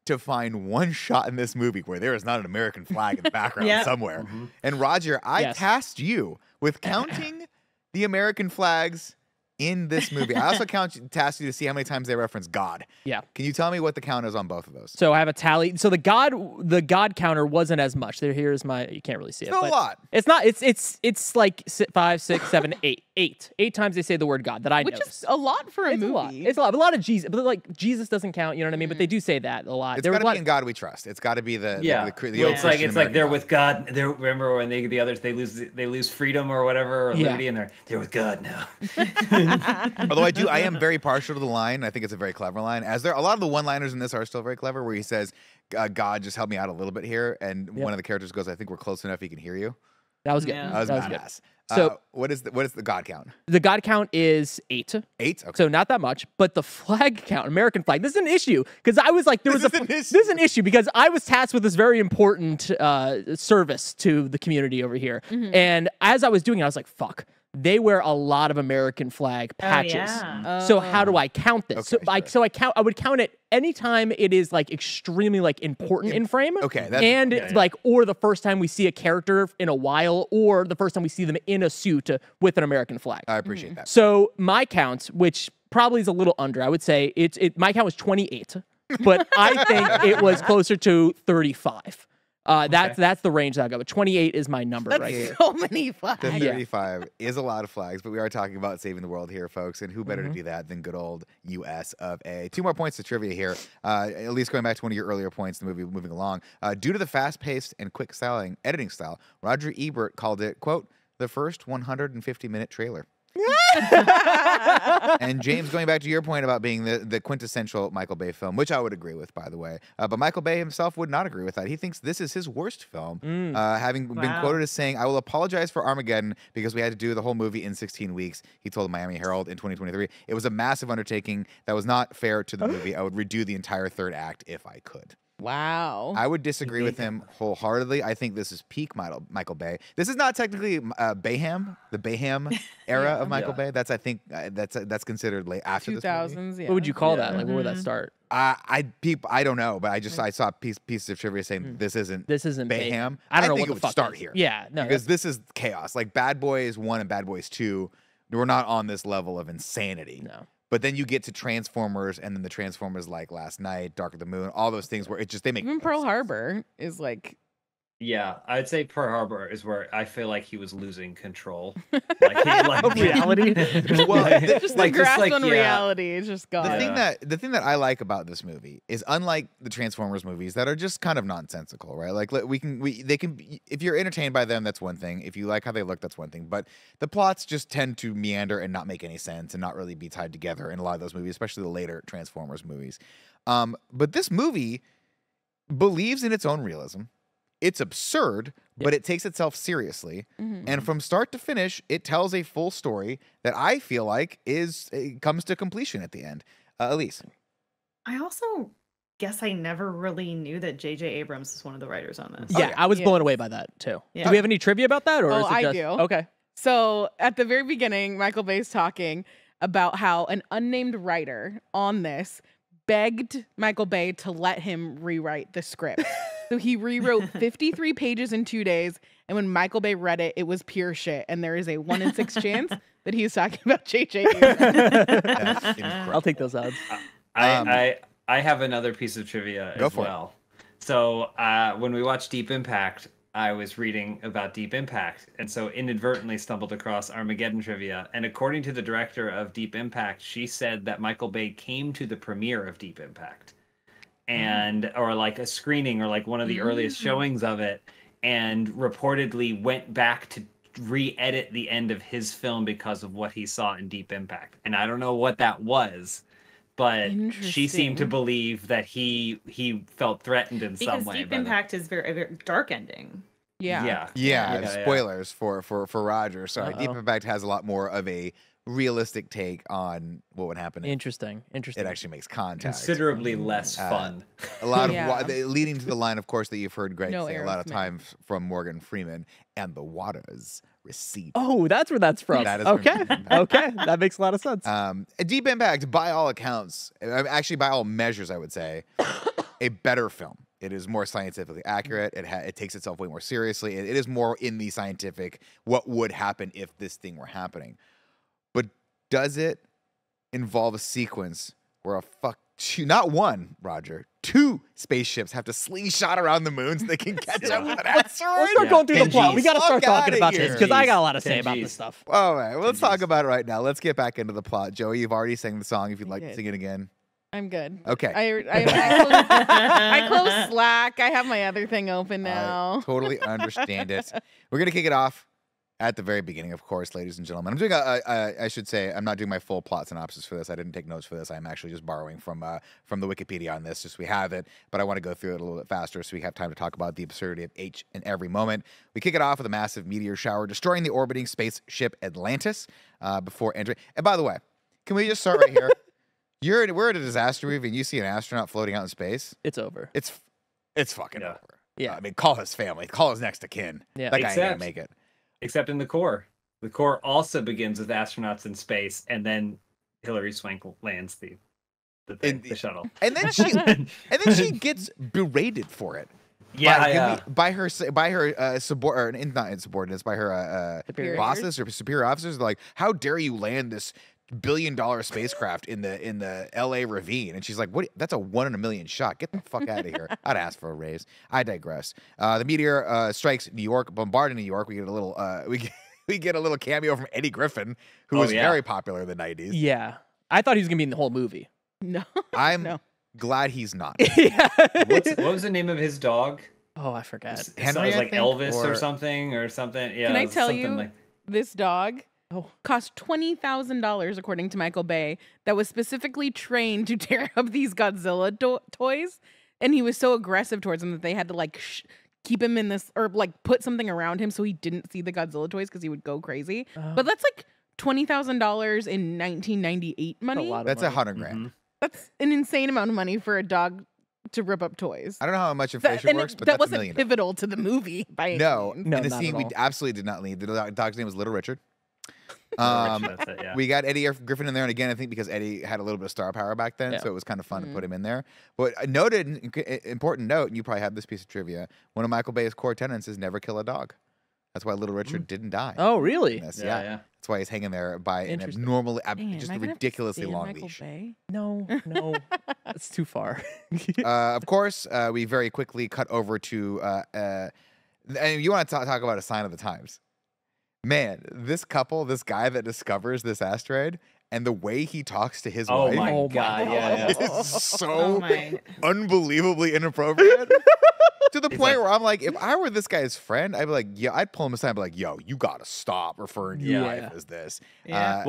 to find one shot in this movie where there is not an American flag in the background somewhere. And Roger, I tasked you with counting the American flags in this movie. I also tasked you to see how many times they reference God. Yeah. Can you tell me what the count is on both of those? So I have a tally. So the God counter wasn't as much. Here's my. You can't really see it. It's not a lot. It's not. It's like 5, 6, 7, 8. 8 times they say the word God that I know. Which is a lot for a movie. It's a lot. A lot of Jesus, but like Jesus doesn't count. You know what I mean? But they do say that a lot. It's got to be in God we trust. It's got to be the it's like they're with God. Remember when the others they lose freedom or whatever or liberty and they're with God now. Although I am very partial to the line. I think it's a very clever line. A lot of the one-liners in this are still very clever, where he says, God, just help me out a little bit here. And one of the characters goes, I think we're close enough he can hear you. That was good. Yeah. That was badass. So what is the God count? The God count is 8. 8? Okay. So not that much, but the flag count, American flag, this is an issue because I was like, this is an issue because I was tasked with this very important service to the community over here. And as I was doing it, I was like, fuck. They wear a lot of American flag patches. So how do I count this? Okay, I would count it anytime it is like extremely like important in frame. Okay. Or the first time we see a character in a while, or the first time we see them in a suit with an American flag. I appreciate that. So my count, which probably is a little under, I would say my count was 28, but I think it was closer to 35. That's the range that I go. But 28 is my number right here. So many flags. The 35 is a lot of flags, but we are talking about saving the world here, folks. And who better to do that than good old U.S. of A. 2 more points to trivia here. At least going back to one of your earlier points, the movie moving along. Due to the fast-paced and quick editing style, Roger Ebert called it, quote, the first 150-minute trailer. And James, going back to your point about being the quintessential Michael Bay film, which I would agree with, by the way, but Michael Bay himself would not agree with that. He thinks this is his worst film, having been quoted as saying, I will apologize for Armageddon because we had to do the whole movie in 16 weeks. He told the Miami Herald in 2023. It was a massive undertaking that was not fair to the movie. I would redo the entire third act if I could. Wow. I would disagree with him wholeheartedly. I think this is peak Michael Bay. This is not technically Bayham, the Bayham era of Michael Bay. That's, I think, that's considered late after 2000s, this movie. yeah. What would you call that? Like, where would that start? I don't know, but I saw pieces of trivia saying this isn't Bayham. I don't know think what it the would start is. here. Yeah, no, because this is chaos. Like Bad Boys 1 and Bad Boys 2, we're not on this level of insanity. No. But then you get to Transformers, and then the Transformers like Last Night, Dark of the Moon, all those things where they make even Pearl Harbor is like. Yeah, I'd say Pearl Harbor is where I feel like he was losing control. Like reality. Just the grasp on reality is just gone. The thing that I like about this movie is, unlike the Transformers movies that are just kind of nonsensical, right? Like they can if you're entertained by them, that's one thing. If you like how they look, that's one thing. But the plots just tend to meander and not make any sense and not really be tied together in a lot of those movies, especially the later Transformers movies. But this movie believes in its own realism. It's absurd, but it takes itself seriously. And from start to finish, it tells a full story that I feel like comes to completion at the end. Elyse. I also guess I never really knew that J.J. Abrams is one of the writers on this. Yeah, I was blown away by that too. Yeah. Do we have any trivia about that? Or is it I just... do. Okay. So at the very beginning, Michael Bay's talking about how an unnamed writer on this begged Michael Bay to let him rewrite the script. So he rewrote 53 pages in 2 days, and when Michael Bay read it, it was pure shit. And there is a 1 in 6 chance that he is talking about J.J. I'll take those odds. I have another piece of trivia as well. So when we watched Deep Impact, I was reading about Deep Impact, and so inadvertently stumbled across Armageddon trivia. And according to the director of Deep Impact, she said that Michael Bay came to the premiere of Deep Impact, and or like a screening or like one of the earliest showings of it, and reportedly went back to re-edit the end of his film because of what he saw in Deep Impact. And I don't know what that was, but she seemed to believe that he felt threatened in some way. Because Deep Impact is a very dark ending. Yeah. Spoilers for Roger. Sorry, Deep Impact has a lot more of a realistic take on what would happen. Interesting. It actually makes contact. Considerably less fun. A lot of leading to the line, of course, that you've heard Greg say a lot of times from Morgan Freeman, and the waters recede. Oh, that's where that's from. That is okay. Okay, that makes a lot of sense. Deep Impact, by all accounts, actually by all measures, I would say, a better film. It is more scientifically accurate. It takes itself way more seriously. It is more in the scientific, what would happen if this thing were happening. But does it involve a sequence where not one, Roger, 2 spaceships have to slingshot around the moon so they can catch up with an asteroid? Let's start going through the plot. We got to start talking about this because I got a lot to say about this stuff. All right, well, let's talk about it right now. Let's get back into the plot. Joey, you've already sang the song. If you'd like to sing it again. I'm good. Okay. I closed Slack. I have my other thing open now. I totally understand it. We're going to kick it off at the very beginning, of course, ladies and gentlemen. I'm doing I should say, I'm not doing my full plot synopsis for this. I didn't take notes for this. I'm actually just borrowing from the Wikipedia on this, just we have it. But I want to go through it a little bit faster so we have time to talk about the absurdity of each and every moment. We kick it off with a massive meteor shower destroying the orbiting spaceship Atlantis before entering. And by the way, can we just start right here? We're at a disaster movie and you see an astronaut floating out in space. It's over. It's fucking over. Yeah. I mean, call his family. Call his next of kin. Yeah. That guy ain't gonna make it. Except in the core. The core also begins with astronauts in space, and then Hilary Swank lands the shuttle. And then she gets berated for it. By her bosses or superior officers. Like, how dare you land this $1 billion spacecraft in the LA ravine? And she's like, "What? That's a 1 in a million shot. Get the fuck out of here." I'd ask for a raise. I digress. The meteor strikes New York, bombarding New York. We get a little we get a little cameo from Eddie Griffin, who was very popular in the 90s. Yeah, I thought he was gonna be in the whole movie. No, I'm glad he's not. What was the name of his dog? Oh, I forgot. Henry, it was like Elvis or something. Yeah. Can I tell you, this dog cost $20,000 according to Michael Bay, that was specifically trained to tear up these Godzilla toys, and he was so aggressive towards them that they had to like keep him in this, or like put something around him so he didn't see the Godzilla toys because he would go crazy. But that's like $20,000 in 1998 money. That's $100,000. Mm-hmm. That's an insane amount of money for a dog to rip up toys. I don't know how much inflation works, but that wasn't $1 million. pivotal to the movie by any means. No, in the scene we absolutely did not need. The dog's name was Little Richard. We got Eddie Griffin in there, and again, I think because Eddie had a little bit of star power back then, so it was kind of fun to put him in there. But a important note, and you probably have this piece of trivia, one of Michael Bay's core tenets is never kill a dog. That's why Little Richard didn't die. Oh, really? Yeah. That's why he's hanging there by an abnormally, just a ridiculously long leash. No, that's too far. Of course, we very quickly cut over to, and you want to talk about a sign of the times. Man, this guy that discovers this asteroid and the way he talks to his wife. Oh my God. Is so unbelievably inappropriate. To the point where I'm like, if I were this guy's friend, I'd be like, I'd pull him aside and be like, yo, you gotta stop referring to your wife as this. Yeah.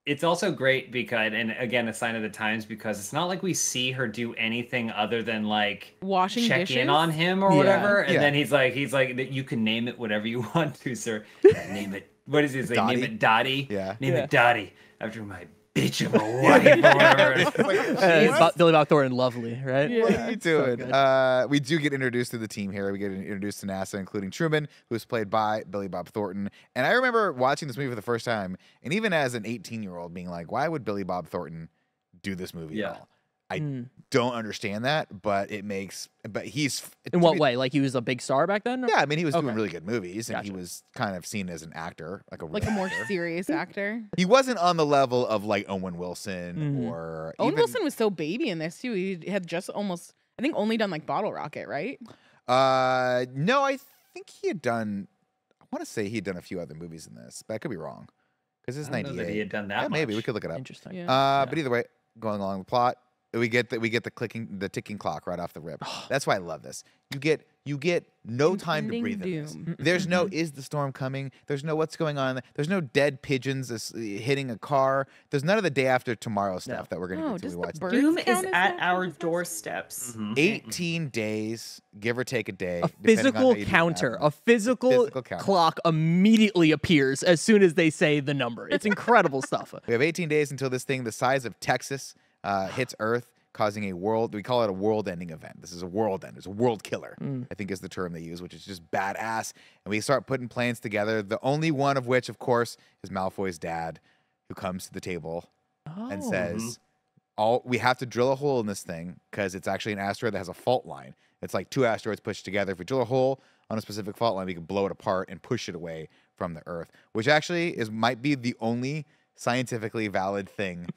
it's also great because, and again, a sign of the times, because it's not like we see her do anything other than like washing check dishes? in on him or whatever. And then he's like, you can name it whatever you want to, sir. Name it. What is it? Like, name it Dottie. Yeah. Name it Dottie after my bitch of a wife or whatever. Billy Bob Thornton, lovely, right? Yeah. What are you doing? We do get introduced to the team here. We get introduced to NASA, including Truman, who is played by Billy Bob Thornton. And I remember watching this movie for the first time, and even as an 18-year-old being like, why would Billy Bob Thornton do this movie at all? I don't understand that, but he's... In what way? Like he was a big star back then? Or? Yeah, I mean, he was doing really good movies, and he was kind of seen as an actor, like a more serious actor. He wasn't on the level of like Owen Wilson or... Owen Wilson was so baby in this, too. He had just almost, I think, only done like Bottle Rocket, right? No, I think he had done... I want to say he had done a few other movies in this, but I could be wrong. Because it's 98. That he had done that much. Maybe. We could look it up. Interesting. Yeah. But either way, going along the plot, we get the ticking clock right off the rip. That's why I love this. You get no time to breathe in this. There's no is the storm coming? There's no what's going on. There's no dead pigeons hitting a car. There's none of the day after tomorrow stuff that we're gonna get to watch. Doom is at our doorsteps. 18 days, give or take a day. A physical counter, a physical clock immediately appears as soon as they say the number. It's incredible stuff. We have 18 days until this thing the size of Texas hits Earth, causing we call it a world-ending event. This is a world end. It's a world killer, I think is the term they use, which is just badass. And we start putting plans together, the only one of which, of course, is Malfoy's dad, who comes to the table and says, we have to drill a hole in this thing because it's actually an asteroid that has a fault line. It's like two asteroids pushed together. If we drill a hole on a specific fault line, we can blow it apart and push it away from the Earth, which actually might be the only scientifically valid thing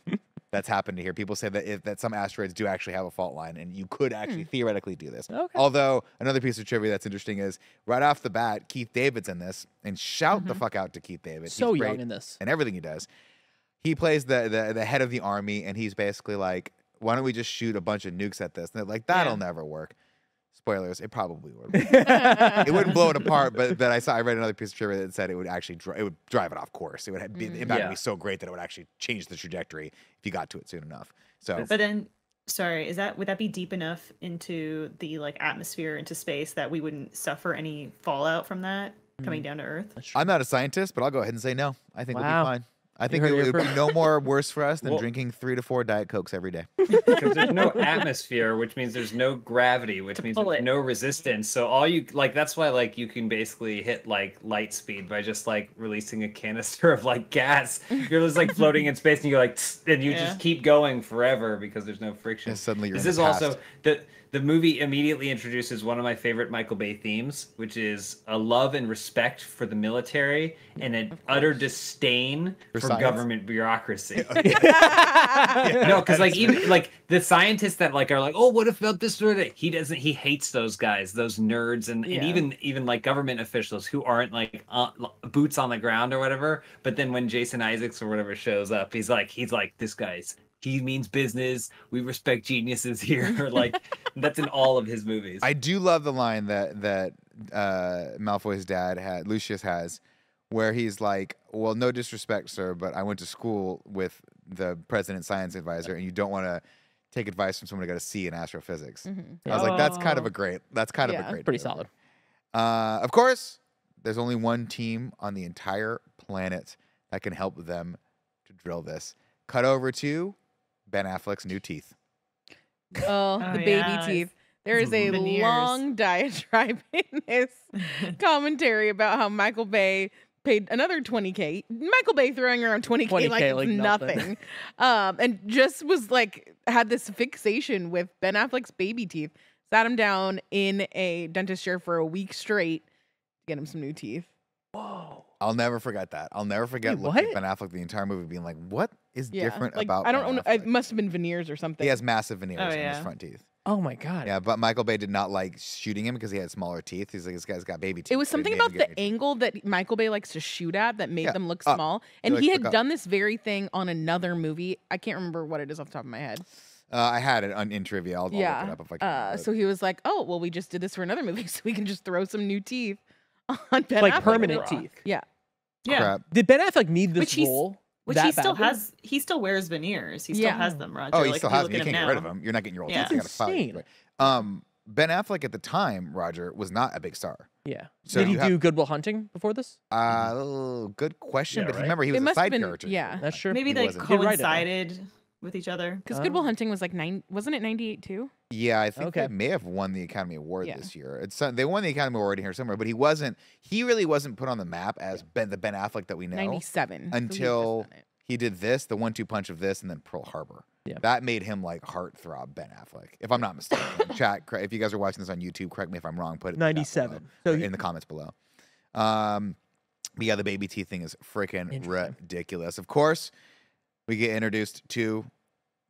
that's happened here. People say that some asteroids do actually have a fault line, and you could actually theoretically do this. Okay. Although, another piece of trivia that's interesting is, right off the bat, Keith David's in this, and shout the fuck out to Keith David. So he's young in this. and everything he does. He plays the head of the army, and he's basically like, why don't we just shoot a bunch of nukes at this? And they're like, that'll never work. Spoilers, it probably would. It wouldn't blow it apart, but I read another piece of trivia that said it would actually drive it off course. It would the impact would be so great that it would actually change the trajectory if you got to it soon enough. So, but then, sorry, would that be deep enough into the like atmosphere, into space, that we wouldn't suffer any fallout from that coming down to Earth? I'm not a scientist, but I'll go ahead and say no. I think we'll be fine. I think it would be no more worse for us than drinking 3 to 4 Diet Cokes every day. Because there's no atmosphere, which means there's no gravity, which means there's no resistance. So all you that's why you can basically hit light speed by just releasing a canister of gas. You're just floating in space, and you're and you just keep going forever because there's no friction. And suddenly you're this is also the movie immediately introduces one of my favorite Michael Bay themes, which is a love and respect for the military and an utter disdain for government bureaucracy. No, because even the scientists that are oh, what if about this or that? He hates those guys, those nerds, and even government officials who aren't boots on the ground or whatever. But then when Jason Isaacs or whatever shows up, he's like this guy's. He means business. We respect geniuses here. That's in all of his movies. I do love the line that Malfoy's dad Lucius has, where he's like, "Well, no disrespect, sir, but I went to school with the president's science advisor, and you don't want to take advice from someone who got a C in astrophysics." I was like, "That's kind of a great. That's kind of a great. Pretty solid." Of course, there's only one team on the entire planet that can help them to drill this. Cut over to Ben Affleck's new teeth. Oh, the baby teeth. There is a long diatribe in this commentary about how Michael Bay paid another $20K. Michael Bay throwing around $20K like nothing. And just was had this fixation with Ben Affleck's baby teeth. Sat him down in a dentist chair for a week straight to get him some new teeth. Whoa. I'll never forget that. I'll never forget looking at Ben Affleck the entire movie being like, what is different about I don't know. It must have been veneers or something. He has massive veneers in his front teeth. Oh my God. Yeah, but Michael Bay did not like shooting him because he had smaller teeth. He's like, this guy's got baby teeth. It was something about the angle that Michael Bay likes to shoot at that made them look small. And he had done this very thing on another movie. I can't remember what it is off the top of my head. I had it in trivia. I'll look it up if I can. So he was like, oh, well, we just did this for another movie, so we can just throw some new teeth on Ben Affleck. Permanent teeth. Yeah. Crap. Did Ben Affleck need this role? Which he still has. He still wears veneers. He still has them, Roger. Oh, he still has them. You can't get rid of them. You're not getting your old teeth. That's insane. Ben Affleck at the time, Roger, was not a big star. Yeah. So did he do Good Will Hunting before this? Good question. But remember, he was a side character. Yeah, that's true. Maybe they coincided with each other. Because Good Will Hunting was like wasn't it 98 too? Yeah, I think they may have won the Academy Award this year. They won the Academy Award here somewhere, but he really wasn't put on the map as the Ben Affleck that we know. 97 until he did this, the 1-2 punch of this, and then Pearl Harbor. Yeah. That made him like heartthrob Ben Affleck, if I'm not mistaken. Chat, if you guys are watching this on YouTube, correct me if I'm wrong. Put it 97. In the comments below. But yeah, the baby teeth thing is freaking ridiculous. Of course, we get introduced to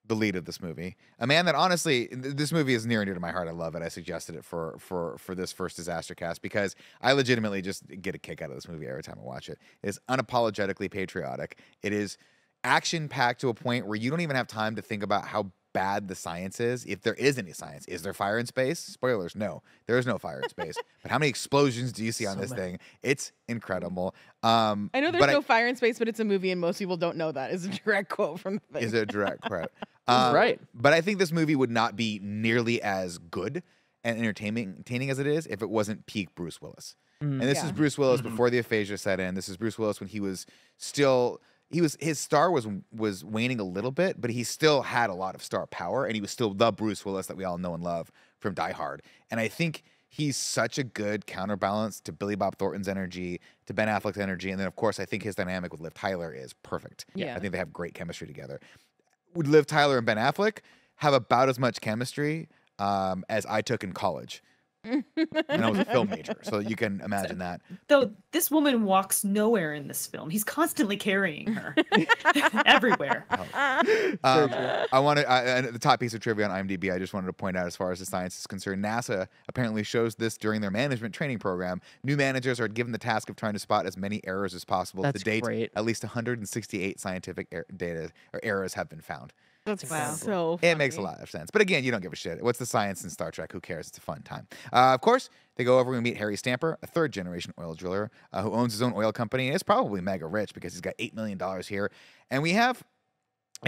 the lead of this movie, a man that honestly, this movie is near and dear to my heart. I love it. I suggested it for this first disaster cast because I legitimately just get a kick out of this movie every time I watch it. It is unapologetically patriotic. It is action-packed to a point where you don't even have time to think about how bad the science is, if there is any science. Is there fire in space? Spoilers, no. There is no fire in space. But how many explosions do you see on this thing? It's incredible. I know there's no fire in space, but it's a movie, and most people don't know that. It's a direct quote from the thing. Is a direct quote. Right. But I think this movie would not be nearly as good and entertaining as it is if it wasn't peak Bruce Willis. And this is Bruce Willis before the aphasia set in. This is Bruce Willis when he was still... his star was waning a little bit, but he still had a lot of star power, and he was still the Bruce Willis that we all know and love from Die Hard. And I think he's such a good counterbalance to Billy Bob Thornton's energy, to Ben Affleck's energy, and then of course I think his dynamic with Liv Tyler is perfect. I think they have great chemistry together. Would Liv Tyler and Ben Affleck have about as much chemistry as I took in college? And I was a film major, so you can imagine that. Though this woman walks nowhere in this film. He's constantly carrying her everywhere. I want to the top piece of trivia on IMDb. I just wanted to point out, as far as the science is concerned, NASA apparently shows this during their management training program. New managers are given the task of trying to spot as many errors as possible. That's to date, great. at least 168 scientific data or errors have been found. That's so funny. It makes a lot of sense. But again, you don't give a shit. What's the science in Star Trek? Who cares? It's a fun time. Of course, they go over and meet Harry Stamper, a third-generation oil driller who owns his own oil company and is probably mega rich because he's got $8 million here. And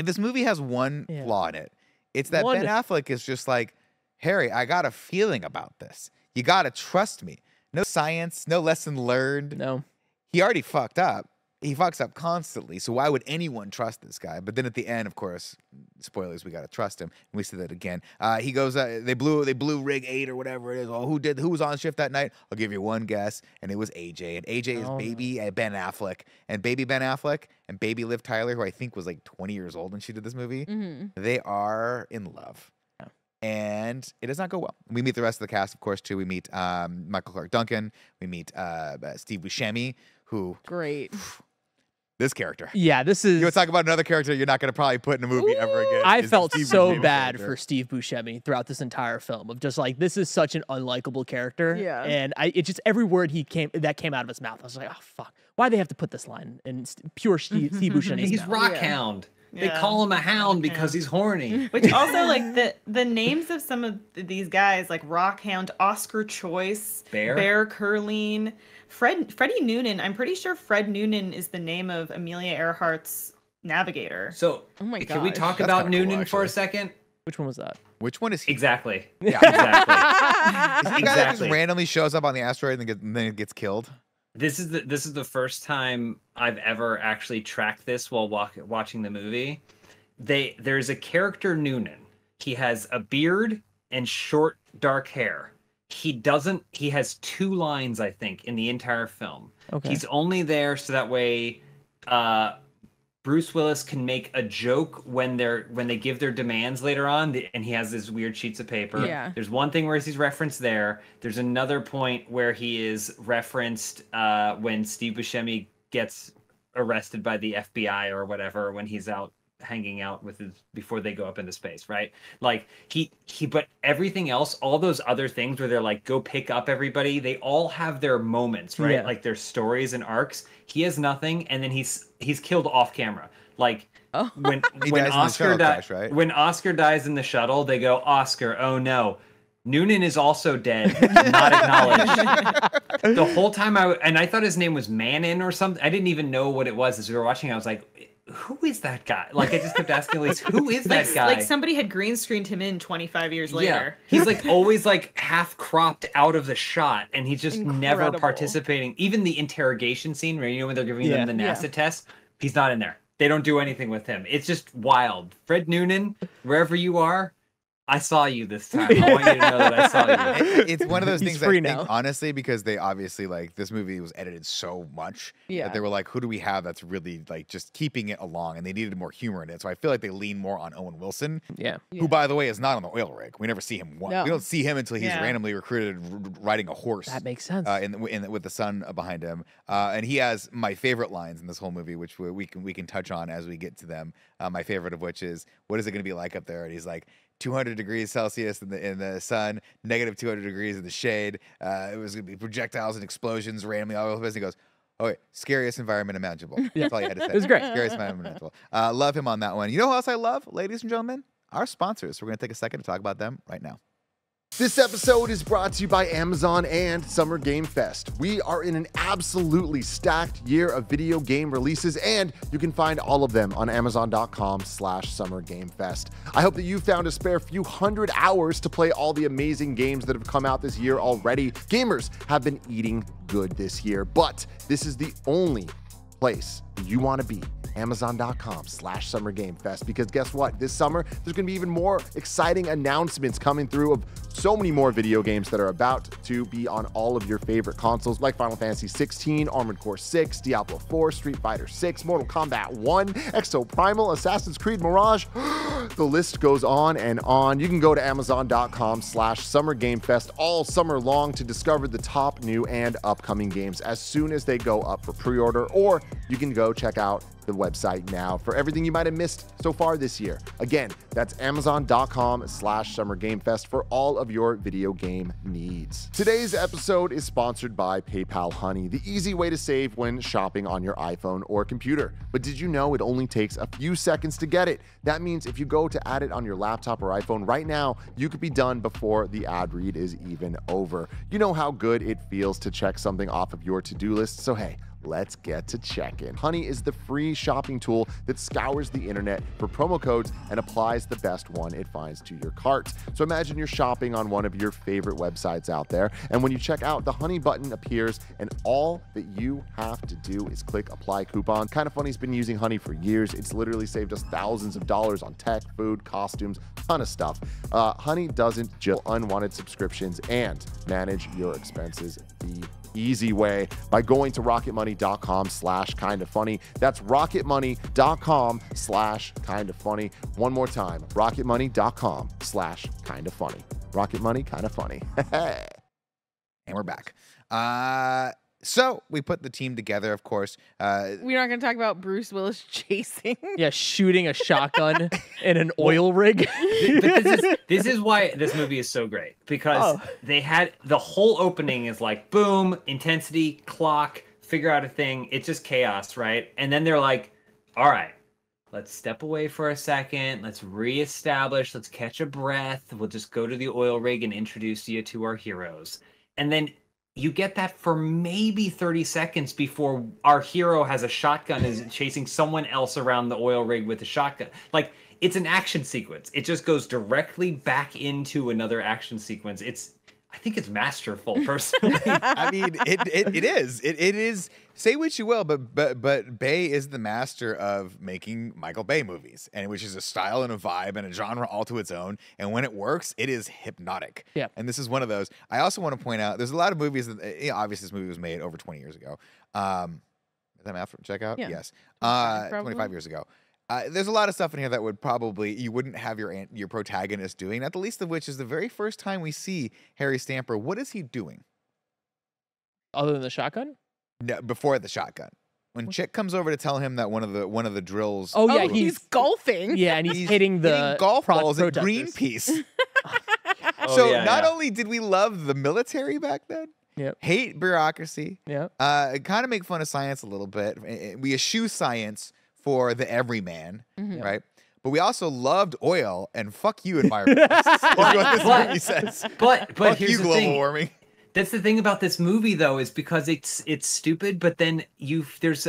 this movie has one flaw in it. It's that Ben Affleck is just like, Harry, I got a feeling about this. You got to trust me. No science, no lesson learned. No. He already fucked up. He fucks up constantly, so why would anyone trust this guy? But then at the end, of course, spoilers, we gotta trust him. And we see that again. He goes, they blew rig 8 or whatever it is. Oh, who was on shift that night? I'll give you one guess, and it was AJ. And AJ is baby Ben Affleck, and baby Ben Affleck and baby Liv Tyler, who I think was like 20 years old when she did this movie. They are in love. And it does not go well. We meet the rest of the cast, of course, too. We meet Michael Clark Duncan. We meet Steve Buscemi, who... Great. This character. Yeah, this is... You want to talk about another character you're not going to probably put in a movie ever again. I felt so bad for Steve Buscemi throughout this entire film, of just like, this is such an unlikable character. Yeah. And it just, every word that came out of his mouth, I was like, oh, fuck. Why'd they have to put this line in pure Steve Buscemi's He's mouth? Rockhound. They call him a hound because he's horny. Which also, like, the names of some of these guys, like Rockhound, Oscar Choice, Bear Curleen, Freddie Noonan. I'm pretty sure Fred Noonan is the name of Amelia Earhart's navigator. So, can we talk about Noonan for a second? Which one was that? Which one is he? Exactly. Yeah, exactly. Is he the guy that just randomly shows up on the asteroid and then gets killed? This is the first time I've ever actually tracked this while watching the movie. There's a character, Noonan. He has a beard and short dark hair. He has 2 lines, I think, in the entire film. Okay. He's only there so that way Bruce Willis can make a joke when they give their demands later on, and he has these weird sheets of paper. Yeah. There's one thing where he's referenced there. There's another point where he is referenced when Steve Buscemi gets arrested by the FBI or whatever, when he's out hanging out with before they go up into space, right? Like but everything else, all those other things where they're like, go pick up everybody, they all have their moments, right? Like their stories and arcs. He has nothing, and then he's killed off camera. Like when Oscar dies, right? When Oscar dies in the shuttle, they go, Oscar, oh no. Noonan is also dead, not acknowledged. The whole time I thought his name was Manon or something. I didn't even know what it was as we were watching. I was like, who is that guy? Like, I just kept asking Elyse, who is that guy? Like somebody had green screened him in 25 years later. He's like always like half cropped out of the shot, and he's just never participating. Even the interrogation scene where, you know, when they're giving them the NASA test, he's not in there. They don't do anything with him. It's just wild. Fred Noonan, wherever you are, I saw you this time. I want you to know that I saw you. It's one of those things I think, honestly, because they obviously, like, this movie was edited so much that they were like, who do we have that's really, like, just keeping it along? And they needed more humor in it. So I feel like they lean more on Owen Wilson, who, by the way, is not on the oil rig. We never see him once. We don't see him until he's randomly recruited riding a horse. That makes sense. With the sun behind him. And he has my favorite lines in this whole movie, which we can touch on as we get to them. My favorite of which is, what is it going to be like up there? And he's like, 200 degrees Celsius in the sun, negative 200 degrees in the shade. It was going to be projectiles and explosions randomly all over the place. And he goes, oh, wait, scariest environment imaginable. That's all you had to say. It was great. Scariest environment imaginable. Love him on that one. You know who else I love, ladies and gentlemen? Our sponsors. We're going to take a second to talk about them right now. This episode is brought to you by Amazon and Summer Game Fest. We are in an absolutely stacked year of video game releases, and you can find all of them on Amazon.com/SummerGameFest. I hope that you found a spare few hundred hours to play all the amazing games that have come out this year already. Gamers have been eating good this year, but this is the only place you want to be. Amazon.com/SummerGameFest, because guess what? This summer, there's going to be even more exciting announcements coming through of so many more video games that are about to be on all of your favorite consoles, like Final Fantasy 16, Armored Core 6, Diablo 4, Street Fighter 6, Mortal Kombat 1, Exo Primal, Assassin's Creed Mirage. The list goes on and on. You can go to Amazon.com/SummerGameFest all summer long to discover the top new and upcoming games as soon as they go up for pre-order, or you can go check out the website now for everything you might have missed so far this year. Again, that's Amazon.com/SummerGameFest for all of your video game needs. Today's episode is sponsored by PayPal Honey, the easy way to save when shopping on your iPhone or computer. But did you know it only takes a few seconds to get it? That means if you go to add it on your laptop or iPhone right now, you could be done before the ad read is even over. You know how good it feels to check something off of your to-do list, so hey, let's get to checking. Honey is the free shopping tool that scours the internet for promo codes and applies the best one it finds to your cart. So imagine you're shopping on one of your favorite websites out there, and when you check out, the Honey button appears, and all that you have to do is click apply coupon. KindaFunny's been using Honey for years. It's literally saved us thousands of dollars on tech, food, costumes, ton of stuff. Honey doesn't just unwanted subscriptions and manage your expenses the easy way by going to rocketmoney.com/kindafunny. That's rocketmoney.com/kindafunny. One more time, rocketmoney.com/kindafunny. Rocket Money, kinda funny. And we're back. So we put the team together, of course. We're not going to talk about Bruce Willis chasing. Yeah, shooting a shotgun in an oil rig. This is why this movie is so great, because they had the whole opening is like boom, intensity, clock, figure out a thing. It's just chaos, right? And then they're like, all right, let's step away for a second. Let's reestablish. Let's catch a breath. We'll just go to the oil rig and introduce you to our heroes. And then you get that for maybe 30 seconds before our hero has a shotgun and is chasing someone else around the oil rig with a shotgun. Like, it's an action sequence. It just goes directly back into another action sequence. I think it's masterful, personally. I mean, it is. It is. Say what you will, but Bay is the master of making Michael Bay movies, and which is a style and a vibe and a genre all to its own. And when it works, it is hypnotic. Yeah. And this is one of those. I also want to point out there's a lot of movies that obviously this movie was made over 20 years ago. Is that math check out? Yeah. Yes. 25 years ago. There's a lot of stuff in here that would probably you wouldn't have your protagonist doing. Not the least of which is the very first time we see Harry Stamper. What is he doing? Other than the shotgun? No, before the shotgun. When Chick comes over to tell him that one of the drills. Oh yeah, he's golfing. Yeah, and he's hitting the golf balls at Greenpeace. Not only did we love the military back then, hate bureaucracy, kind of make fun of science a little bit. We eschew science for the everyman, right? But we also loved oil and fuck you, environment. Is what this movie says. But fuck here's you, the global thing. warming. That's the thing about this movie, though, is because it's stupid, but then there's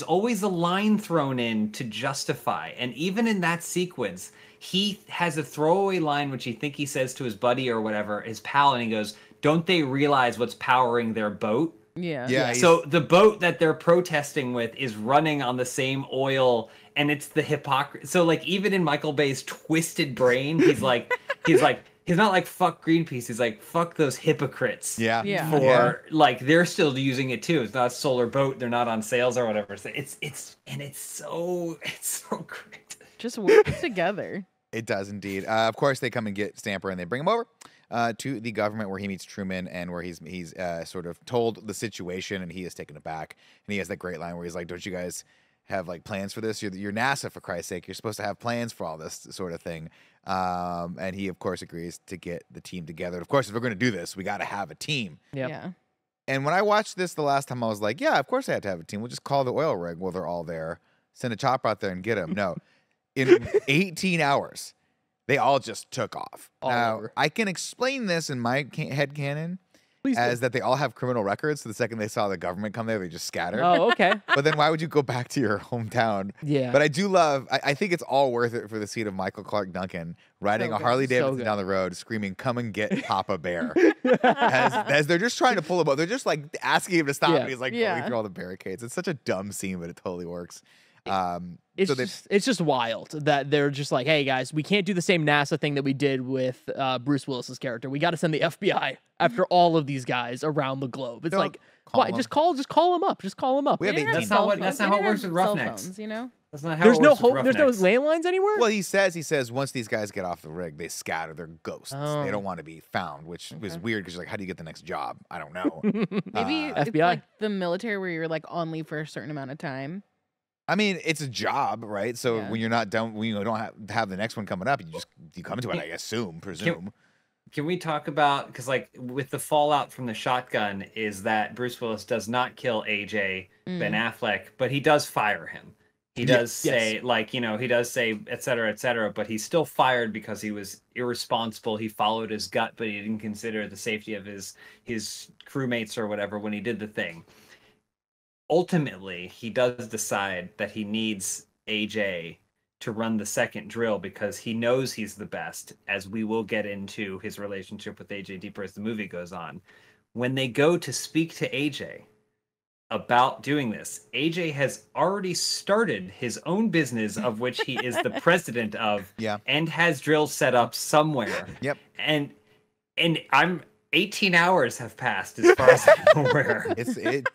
always a line thrown in to justify, and even in that sequence, he has a throwaway line which he says to his buddy or whatever, his pal, and he goes, "Don't they realize what's powering their boat?" Yeah. So the boat that they're protesting with is running on the same oil, and it's the hypocrisy. So like even in Michael Bay's twisted brain, he's not like fuck Greenpeace. He's like fuck those hypocrites. For like they're still using it too. It's not a solar boat. They're not on sales or whatever. So it's so great. Just works together. It does indeed. Of course, they come and get Stamper and they bring him over to the government where he meets Truman and where he's sort of told the situation and he is taken aback. And he has that great line where he's like, "Don't you guys have like plans for this? You're NASA, for Christ's sake. You're supposed to have plans for all this sort of thing." And he, of course, agrees to get the team together. And of course, if we're going to do this, we got to have a team. Yeah. And when I watched this the last time, I was like, yeah, of course I had to have a team. We'll just call the oil rig while they're all there. Send a chopper out there and get them. No. In 18 hours, they all just took off. Now, I can explain this in my headcanon as that they all have criminal records. So the second they saw the government come there, they just scattered. Oh, okay. But then why would you go back to your hometown? Yeah. But I do love, I think it's all worth it for the scene of Michael Clark Duncan riding a Harley Davidson down the road screaming, "Come and get Papa Bear." as they're just trying to pull him up. They're just like asking him to stop and he's like going through all the barricades. It's such a dumb scene, but it totally works. It's just wild that they're just like, "Hey guys, we can't do the same NASA thing that we did with Bruce Willis's character. We got to send the FBI after all of these guys around the globe." It's like, why? Just call them up. Just call them up. We have that's not how it works with Roughnecks. Phones, you know? That's not how there's it no works with there's no Roughnecks. landlines anywhere. Well, he says once these guys get off the rig, they scatter. They're ghosts. They don't want to be found, which was weird because you're like, how do you get the next job? I don't know. Maybe it's FBI. like the military where you're like on leave for a certain amount of time. I mean, it's a job, right? So when you're not done, when you don't have the next one coming up, you come to it, I presume. Can we talk about, because like with the fallout from the shotgun is that Bruce Willis does not kill AJ Ben Affleck, but he does fire him. He does say he does say et cetera, but he's still fired because he was irresponsible. He followed his gut, but he didn't consider the safety of his crewmates or whatever when he did the thing. Ultimately, he does decide that he needs AJ to run the second drill because he knows he's the best, as we will get into his relationship with AJ deeper as the movie goes on. When they go to speak to AJ about doing this, AJ has already started his own business of which he is the president of and has drills set up somewhere. Yep. And I'm 18 hours have passed as far as I'm aware. He's it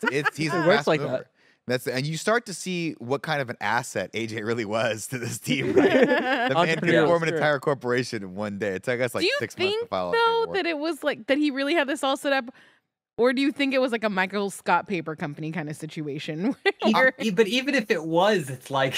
works like mover. And you start to see what kind of an asset AJ really was to this team, right? The man could form an entire corporation in one day. It took us like 6 months to file. Do you think though that it was like that he really had this all set up? Or do you think it was like a Michael Scott Paper Company kind of situation? But even if it was, it's like,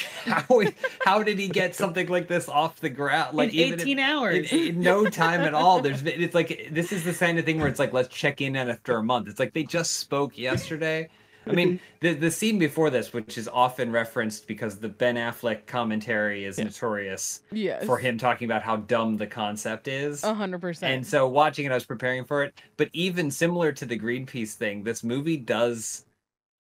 how did he get something like this off the ground? Like in 18 hours. In no time at all. It's like, this is the kind of thing where it's like, let's check in after a month. It's like they just spoke yesterday. I mean, the scene before this, which is often referenced because the Ben Affleck commentary is notorious for him talking about how dumb the concept is. 100%. And so watching it, I was preparing for it. But even similar to the Greenpeace thing, this movie does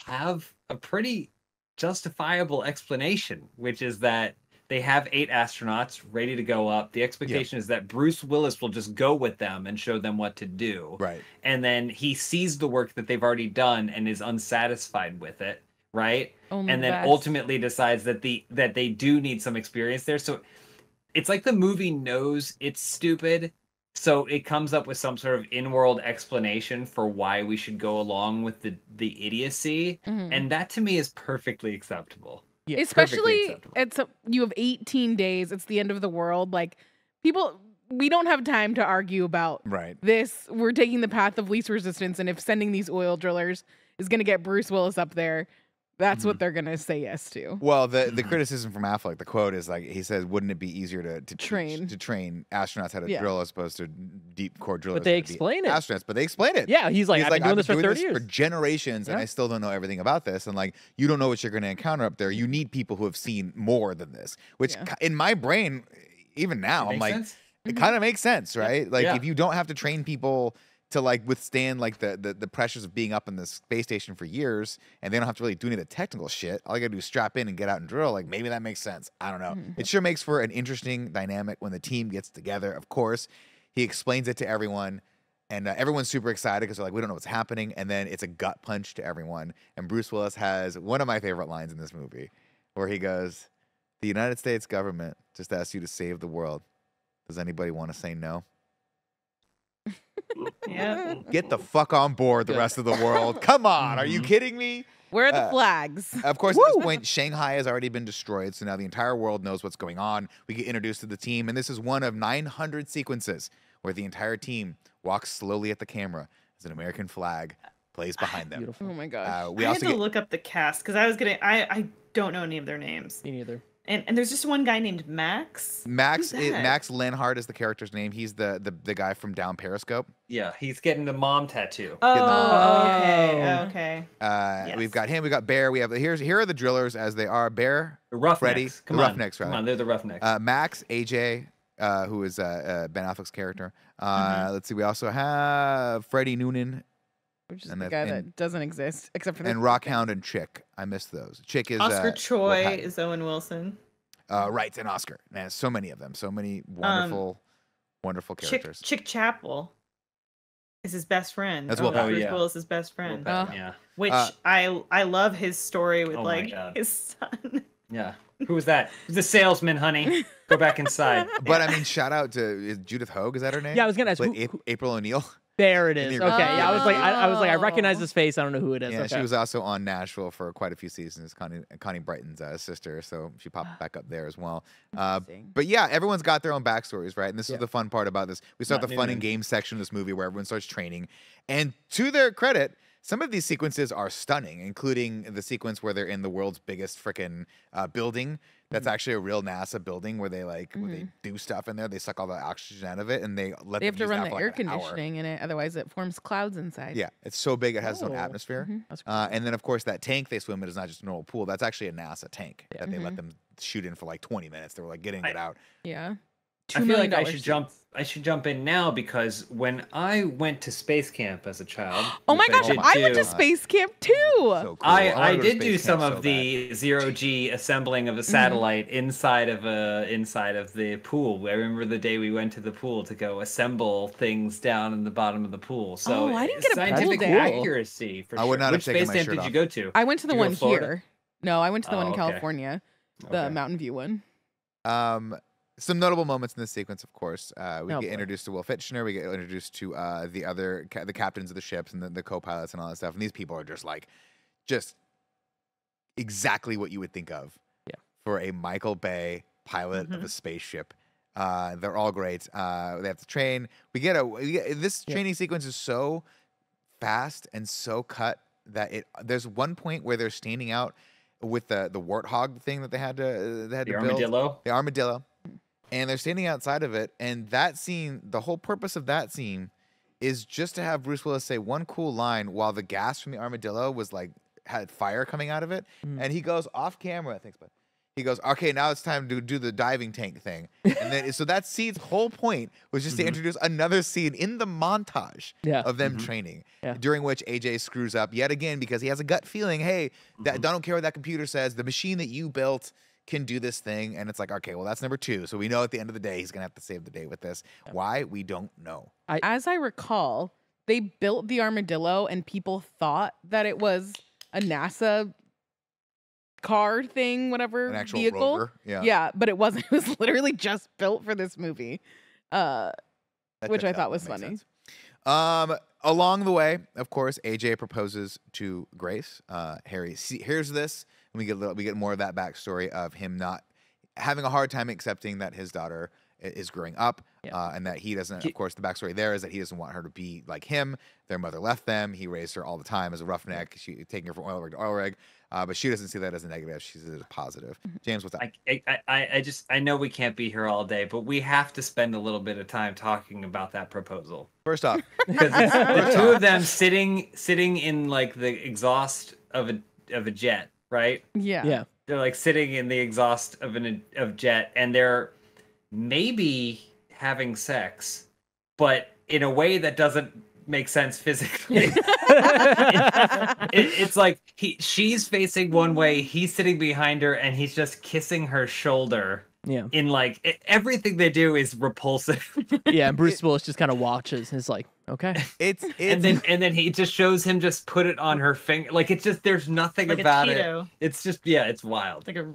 have a pretty justifiable explanation, which is that they have 8 astronauts ready to go up. The expectation is that Bruce Willis will just go with them and show them what to do. Right. And then he sees the work that they've already done and is unsatisfied with it, right? And then ultimately decides that they do need some experience there. So it's like the movie knows it's stupid, so it comes up with some sort of in-world explanation for why we should go along with the idiocy. And that to me is perfectly acceptable. Yeah, especially you have 18 days. It's the end of the world. Like we don't have time to argue about this. We're taking the path of least resistance, and if sending these oil drillers is going to get Bruce Willis up there, that's what they're going to say yes to. Well, the criticism from Affleck, the quote is like, he says, wouldn't it be easier to train astronauts how to drill as opposed to deep core drillers? But they explain it. Astronauts, but they explain it. Yeah, he's like, I've been doing this for 30 years. For generations, and I still don't know everything about this. And like, you don't know what you're going to encounter up there. You need people who have seen more than this, which in my brain, even now, I'm like, it kind of makes sense, right? Like, if you don't have to train people to like withstand like the pressures of being up in the space station for years, and they don't have to really do any of the technical shit. All you gotta do is strap in and get out and drill. Like maybe that makes sense. I don't know. It sure makes for an interesting dynamic when the team gets together. Of course, he explains it to everyone, and everyone's super excited because they're like, we don't know what's happening, and then it's a gut punch to everyone. And Bruce Willis has one of my favorite lines in this movie, where he goes, "The United States government just asked you to save the world. Does anybody want to say no?" Yeah. Get the fuck on board, the rest of the world. Come on, are you kidding me? Where are the flags? Of course, at this point, Shanghai has already been destroyed, so now the entire world knows what's going on. We get introduced to the team, and this is one of 900 sequences where the entire team walks slowly at the camera as an American flag plays behind them. Beautiful. Oh my gosh. I had to look up the cast because I don't know any of their names. Me neither. And there's just one guy named Max. Max Lenhart is the character's name. He's the guy from Down Periscope. Yeah, he's getting the mom tattoo. Okay. Yes. We've got him. We got Bear. We have here are the drillers as they are. Bear, The Roughnecks. Freddy, Come the on. Roughnecks. Rather. Come on, they're the Roughnecks. Max, AJ, who is Ben Affleck's character. Let's see. We also have Freddie Noonan. Which is the guy that doesn't exist except for this. And Rockhound and Chick. I missed those. Chick is Oscar Choi is Owen Wilson. Right, and Oscar. Man, so many of them. So many wonderful characters. Chick Chapel is his best friend. That's Bruce Willis's best friend. Yeah. Which I love his story with his son. Yeah. Who was that? The salesman, honey. Go back inside. But I mean, shout out to Judith Hogue. Is that her name? Yeah, I was gonna ask. April O'Neil. There it is. Okay, yeah, I was like, I recognize his face. I don't know who it is. Yeah, okay. She was also on Nashville for quite a few seasons. Connie Brighton's sister, so she popped back up there as well. But yeah, everyone's got their own backstories, right? And this is the fun part about this. We start the fun and games section of this movie where everyone starts training, and to their credit, some of these sequences are stunning, including the sequence where they're in the world's biggest frickin' building. That's actually a real NASA building where they where they do stuff in there. They suck all the oxygen out of it, and they have to run the air conditioning in it, otherwise it forms clouds inside. Yeah, it's so big it has its own atmosphere. And then of course that tank they swim in is not just a normal pool. That's actually a NASA tank that they let them shoot in for like 20 minutes. They were like getting it out. Yeah. I feel like I should jump in now because when I went to space camp as a child. Oh my gosh, I went to space camp too. So cool. I did do some of the 0G assembling of a satellite inside of the pool. I remember the day we went to the pool to go assemble things down in the bottom of the pool. So I didn't get a scientific pool day. accuracy for sure. I would not Which have taken space my camp shirt did off. you go to? I went to the one Florida? here. No, I went to the one in okay. California, the Mountain View one. Some notable moments in this sequence, of course. We get introduced to Will Fitchner. We get introduced to the captains of the ships and the co-pilots and all that stuff. And these people are just exactly what you would think of for a Michael Bay pilot of a spaceship. They're all great. They have to train. This training sequence is so fast and so cut that there's one point where they're standing out with the warthog thing that they had to build. The armadillo. And they're standing outside of it, and that scene, the whole purpose of that scene is just to have Bruce Willis say one cool line while the gas from the armadillo had fire coming out of it. And he goes off camera, thanks, bud. He goes, okay, now it's time to do the diving tank thing. And then, so that scene's whole point was just to introduce another scene in the montage of them training, during which AJ screws up yet again because he has a gut feeling, hey, I don't care what that computer says. The machine that you built can do this thing. And it's like, okay, well, that's number 2. So we know at the end of the day, he's going to have to save the day with this. Why? We don't know. As I recall, they built the armadillo and people thought that it was a NASA car thing, whatever, an actual vehicle. Rover. Yeah, but it wasn't. It was literally just built for this movie, which I thought was funny. Along the way, of course, AJ proposes to Grace. Harry hears this, and we get more of that backstory of him not having a hard time accepting that his daughter is growing up, and that he doesn't. Of course, the backstory there is that he doesn't want her to be like him. Their mother left them. He raised her all the time as a roughneck. She taking her from oil rig to oil rig. But she doesn't see that as a negative. She sees it as a positive. James, what's up? I know we can't be here all day, but we have to spend a little bit of time talking about that proposal. First off, because the two of them sitting in like the exhaust of a jet, right? Yeah. They're like sitting in the exhaust of a jet, and they're maybe having sex, but in a way that doesn't make sense physically. It's like she's facing one way, he's sitting behind her, and he's just kissing her shoulder. Yeah. In like everything they do is repulsive. Yeah, and Bruce Willis just kind of watches and is like, okay. It's and then he just shows him just put it on her finger. Like it's just there's nothing like about it. It's just it's wild. Like a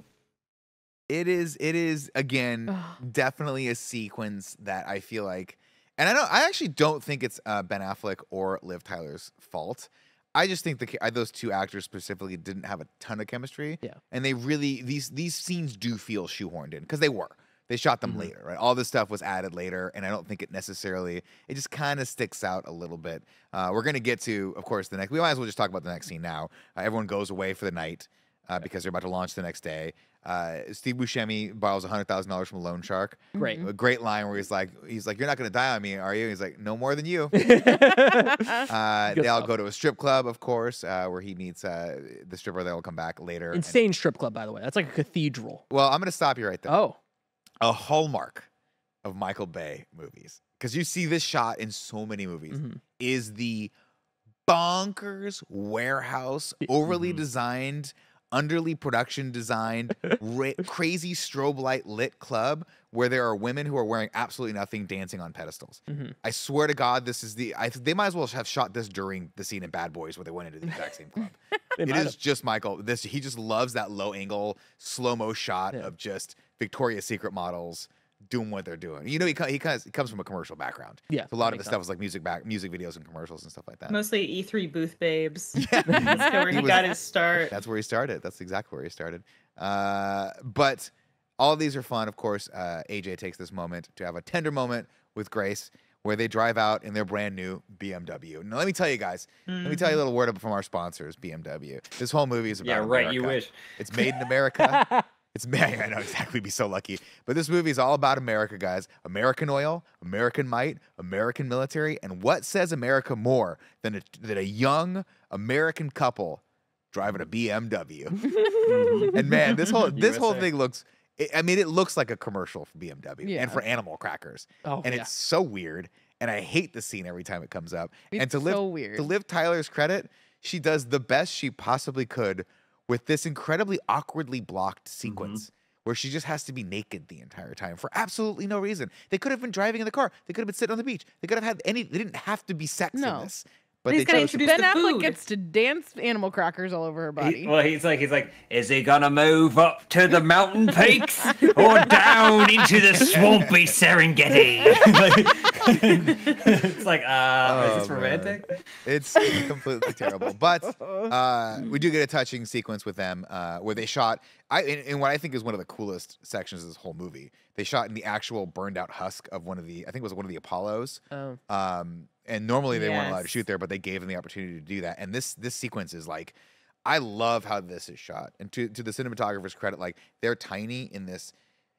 It is again definitely a sequence that I feel like, and I actually don't think it's Ben Affleck or Liv Tyler's fault. I just think those two actors specifically didn't have a ton of chemistry. Yeah, and they really these scenes do feel shoehorned in because they shot them later, right? All this stuff was added later, and I don't think it just kind of sticks out a little bit. We're gonna get to, of course, the next. We might as well just talk about the next scene now. Everyone goes away for the night because they're about to launch the next day. Steve Buscemi borrows $100,000 from a loan shark. Great. A great line where he's like, "You're not gonna die on me, are you?" He's like, "No more than you." They all go to a strip club, of course, where he meets the stripper that will come back later. Insane strip club, by the way. That's like a cathedral. Well, I'm gonna stop you right there. Oh, a hallmark of Michael Bay movies, because you see this shot in so many movies, is the bonkers warehouse, overly designed, underly production designed, crazy strobe light lit club where there are women who are wearing absolutely nothing dancing on pedestals. I swear to God, this is they might as well have shot this during the scene in Bad Boys where they went into the exact same club. It is just Michael. He just loves that low angle, slow-mo shot of just Victoria's Secret models doing what they're doing. You know, he comes from a commercial background. Yeah. So a lot of his stuff was like music videos and commercials and stuff like that. mostly E3 booth babes. Yeah. That's where he got his start. That's where he started. That's exactly where he started. But all of these are fun. Of course, AJ takes this moment to have a tender moment with Grace where they drive out in their brand new BMW. Now, let me tell you guys, let me tell you a little word from our sponsors, BMW. This whole movie is about America. You wish. It's made in America. I know exactly. We'd be so lucky. But this movie is all about America, guys. American oil, American might, American military, and what says America more than a young American couple driving a BMW? And man, this whole thing looks. It looks like a commercial for BMW and for animal crackers. Oh, and it's so weird. And I hate the scene every time it comes up. It's so weird. To Liv Tyler's credit, she does the best she possibly could with this incredibly awkwardly blocked sequence where she just has to be naked the entire time for absolutely no reason. They could have been driving in the car. They could have been sitting on the beach. They could have had they didn't have to be sex in this. But he's they chose introduce Ben the Affleck food. gets to dance animal crackers all over her body. He's like, is he gonna move up to the mountain peaks or down into the swampy Serengeti? It's like, is this romantic? Man. It's completely terrible. But we do get a touching sequence with them where they shot in what I think is one of the coolest sections of this whole movie. They shot in the actual burned out husk of one of the Apollos. Oh. And normally they weren't allowed to shoot there, but they gave them the opportunity to do that. And this sequence is like, I love how this is shot. And to the cinematographer's credit, like they're tiny in this.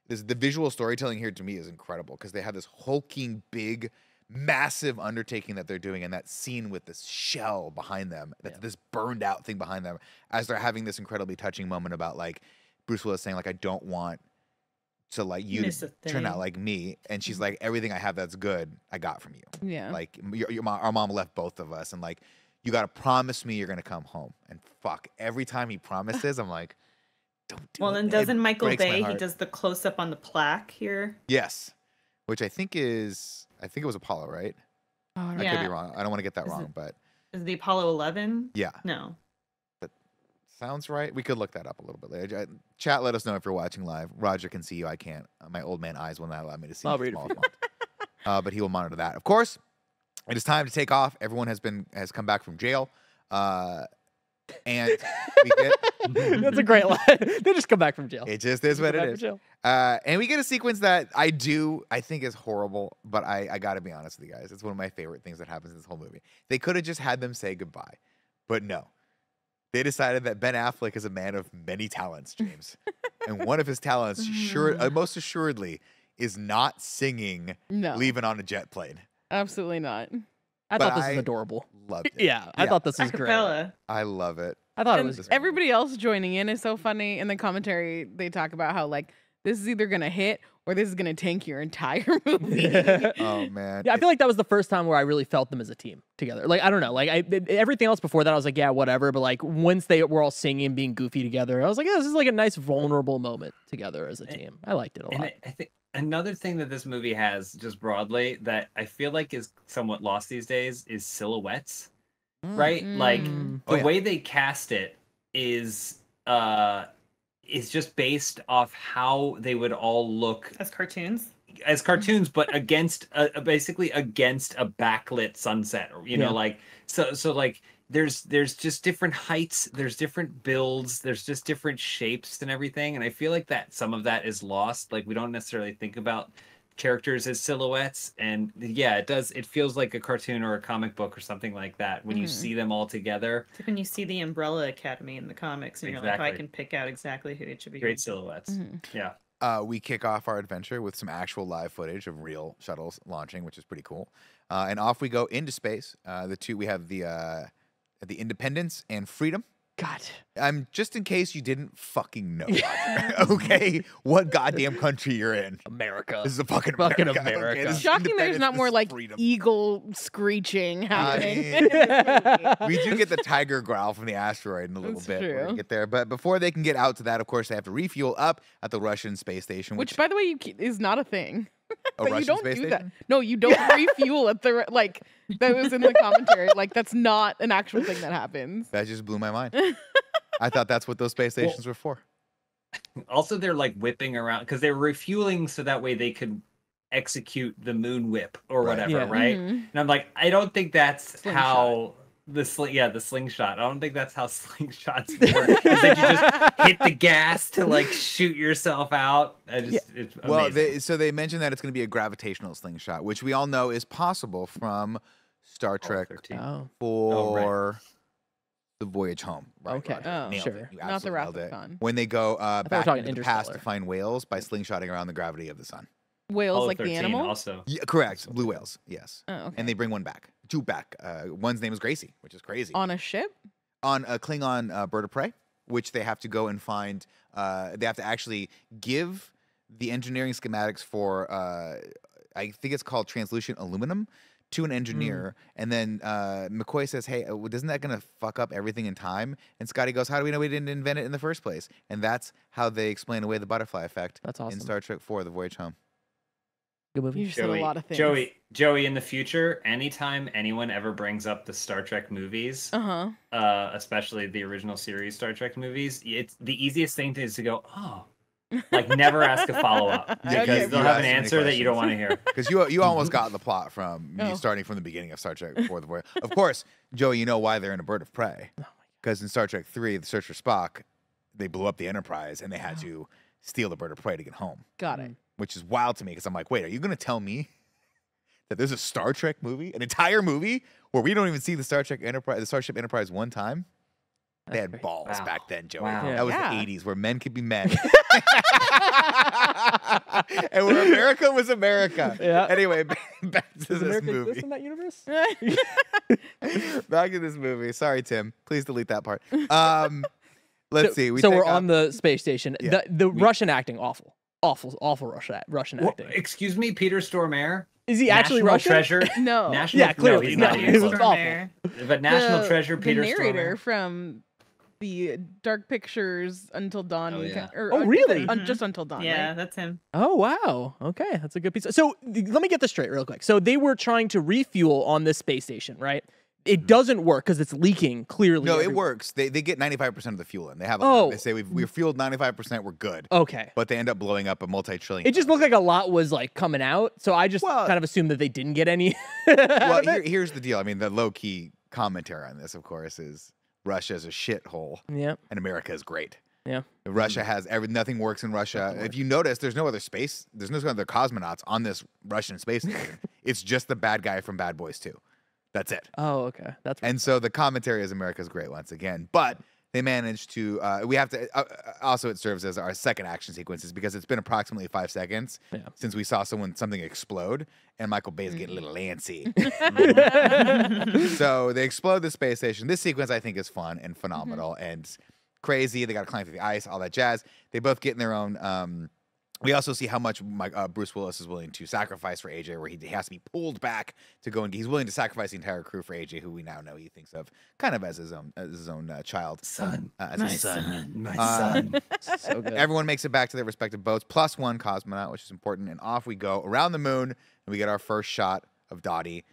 The visual storytelling here to me is incredible because they have this hulking, big, massive undertaking that they're doing, and that scene with this shell behind them, this burned out thing behind them, as they're having this incredibly touching moment about like Bruce Willis saying like, I don't want to like you to turn out like me, and she's like, everything I have that's good I got from you. Yeah, like our mom left both of us, and like you got to promise me you're gonna come home. And fuck, every time he promises, I'm like, don't do it. Well, then doesn't Michael Bay? He does the close up on the plaque here. Yes, which I think it was Apollo, right? Oh, I could be wrong. I don't want to get that wrong, but is it the Apollo 11? Yeah. No. Sounds right. We could look that up a little bit later. Chat, let us know if you're watching live. Roger can see you. I can't. My old man eyes will not allow me to see. I'll read it. But he will monitor that. Of course, it is time to take off. Everyone has come back from jail. And we get that's a great line. They just come back from jail. It just is what it is. And we get a sequence that I think is horrible, but I got to be honest with you guys. It's one of my favorite things that happens in this whole movie. They could have just had them say goodbye, but no. They decided that Ben Affleck is a man of many talents, James. And one of his talents, most assuredly, is not singing Leaving on a Jet Plane. Absolutely not. I thought this was adorable. Loved it. Yeah, I thought this was great. I love it. I thought it was everybody else joining in is so funny. In the commentary, they talk about how like this is either gonna hit or this is gonna tank your entire movie. Oh man. Yeah, I feel like that was the first time where I really felt them as a team together. Like, I don't know, like everything else before that, I was like, yeah, whatever. But like once they were all singing and being goofy together, I was like, yeah, this is like a nice vulnerable moment together as a team. I liked it a lot. I think another thing that this movie has, just broadly, that I feel like is somewhat lost these days is silhouettes, right? Like the way they cast it is just based off how they would all look as cartoons, but against basically against a backlit sunset, or know, like so like there's just different heights, there's different builds, there's just different shapes and everything, and I feel like that some of that is lost. Like we don't necessarily think about characters as silhouettes, and it feels like a cartoon or a comic book or something like that when you see them all together. It's like when you see the Umbrella Academy in the comics and you're like, oh, I can pick out exactly who it should be. Great silhouettes. Yeah. We kick off our adventure with some actual live footage of real shuttles launching, which is pretty cool. And off we go into space. We have the Independence and Freedom. God. I'm just in case you didn't fucking know. Okay, what goddamn country you're in? America. This is a fucking America. Okay, it's shocking there's not more like freedom. Eagle screeching happening. We do get the tiger growl from the asteroid in a little bit when we get there. But before they can get out to that, of course, they have to refuel up at the Russian space station. Which by the way, is not a thing. But you don't do that. No, you don't refuel at the like. That was in the commentary. Like that's not an actual thing that happens. That just blew my mind. I thought that's what those space stations were for. Also, they're like whipping around because they're refueling so that way they could execute the moon whip or whatever, right? And I'm like, I don't think that's how the slingshot. I don't think that's how slingshots work. It's like you just hit the gas to like shoot yourself out. It's amazing. So they mentioned that it's going to be a gravitational slingshot, which we all know is possible from Star Trek for the Voyage Home. Right? Okay, sure. Not the Wrath of Khan. When they go back into the past to find whales by slingshotting around the gravity of the sun. Whales like the animal? Also. Yeah, correct. Blue whales, yes. Oh, okay. And they bring two back. One's name is Gracie, which is crazy. On a ship? On a Klingon bird of prey, which they have to go and find. They have to actually give the engineering schematics for, I think it's called translucent aluminum, to an engineer. And then McCoy says, hey, isn't that going to fuck up everything in time? And Scotty goes, how do we know we didn't invent it in the first place? And that's how they explain away the butterfly effect. That's awesome. In Star Trek 4, The Voyage Home. Good movie. You said a lot of things. Joey, in the future, anytime anyone ever brings up the Star Trek movies, especially the original series Star Trek movies, it's the easiest thing is to go, oh, like never ask a follow-up because they'll have an answer that you don't want to hear. Because you almost got the plot from me starting from the beginning of Star Trek 4, The Voyage. Of course, Joey, you know why they're in a bird of prey. Because in Star Trek 3, The Search for Spock, they blew up the Enterprise and they had to steal the bird of prey to get home. Got it. Which is wild to me because I'm like, wait, are you going to tell me that there's a Star Trek movie, an entire movie where we don't even see the Starship Enterprise one time? They had balls back then, Joey. Wow. That was the 80s where men could be men. And where America was America. Yeah. Anyway, back to this America movie. exist in that universe? Back to this movie. Sorry, Tim. Please delete that part. Let's see. We're on the space station. Yeah. The Russian acting, awful Russian acting. Excuse me, Peter Stormare. Is he actually Russian? Treasure? No. Clearly no, not. It was awful. But National Treasure, Peter the narrator Stormare. from the Dark Pictures Until Dawn. Really? Just Until Dawn. Yeah, right? that's him. Oh, wow. Okay, that's a good piece. So let me get this straight real quick. So they were trying to refuel on this space station, right? It doesn't work because it's leaking clearly. No, it works. They get 95% of the fuel in. They have they say we're fueled 95%, we're good. Okay. But they end up blowing up a multi-trillion. It just looked like a lot was like coming out. So I just kind of assumed that they didn't get any. Well, here's the deal. I mean, the low-key commentary on this, of course, is Russia is a shithole. Yeah. And America is great. Yeah. Russia has nothing works in Russia. If you notice, there's no other cosmonauts on this Russian space station. It's just the bad guy from Bad Boys 2. That's it. Oh, okay. And so the commentary is America's great once again. But they managed to, we have to, also it serves as our second action sequences because it's been approximately 5 seconds since we saw something explode and Michael Bay's getting a little antsy. So they explode the space station. This sequence I think is fun and phenomenal and crazy. They got to climb through the ice, all that jazz. They both get in their own We also see how much Bruce Willis is willing to sacrifice for AJ, where he has to be pulled back to go and he's willing to sacrifice the entire crew for AJ, who we now know he thinks of kind of as his own child. Son. My son. My son. So good. Everyone makes it back to their respective boats, plus one cosmonaut, which is important. And off we go around the moon, and we get our first shot of Dottie.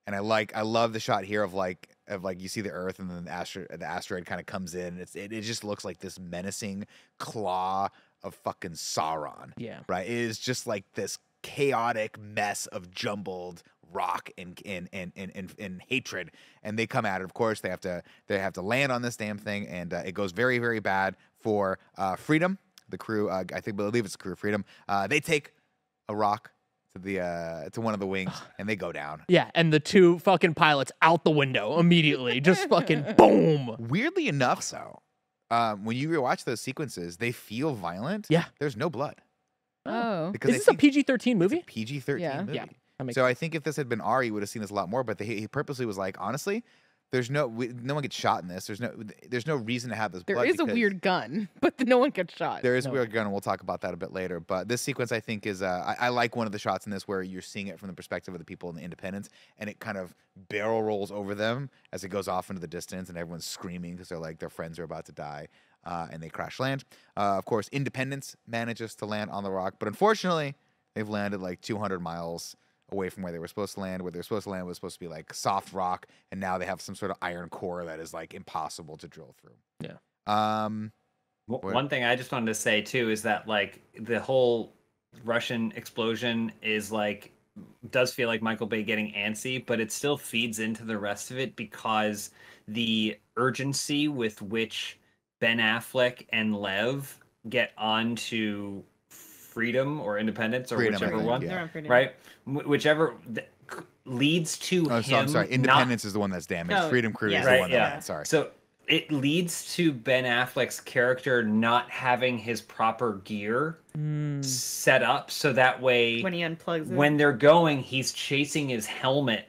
And I love the shot here of like you see the Earth, and then the asteroid kind of comes in. It just looks like this menacing claw of fucking Sauron. Yeah. Right. It is just like this chaotic mess of jumbled rock and hatred, and they come at it. Of course, they have to land on this damn thing, and it goes very, very bad for Freedom, the crew. I believe it's the crew of Freedom. They take a rock to one of the wings, and they go down. Yeah, and the two fucking pilots out the window immediately, just fucking boom. Weirdly enough, though, when you rewatch those sequences, they feel violent. Yeah. There's no blood. Oh. Because Is this a PG-13 movie? It's a PG-13 movie. Yeah. So I think if this had been R, you would have seen this a lot more. But he purposely was like, honestly, no one gets shot in this. There's no reason to have this blood. There is a weird gun, but no one gets shot. There is a weird gun, and we'll talk about that a bit later. But this sequence, I think, is I like one of the shots in this where you're seeing it from the perspective of the people in the Independence, and it kind of barrel rolls over them as it goes off into the distance, and everyone's screaming because they're like their friends are about to die, and they crash land. Of course, Independence manages to land on the rock, but unfortunately, they've landed like 200 miles away from where they were supposed to land. Where they were supposed to land was supposed to be like soft rock, and now they have some sort of iron core that is like impossible to drill through. Yeah. One thing I just wanted to say too is that like the whole Russian explosion is like does feel like Michael Bay getting antsy, but it still feeds into the rest of it because the urgency with which Ben Affleck and Lev get onto Freedom or Independence or whichever one, yeah. right? Whichever leads to him. So I'm sorry. Independence is the one that's damaged. Freedom Crew is the one that's sorry. So it leads to Ben Affleck's character not having his proper gear set up, so that way when he unplugs it, when they're going, he's chasing his helmet.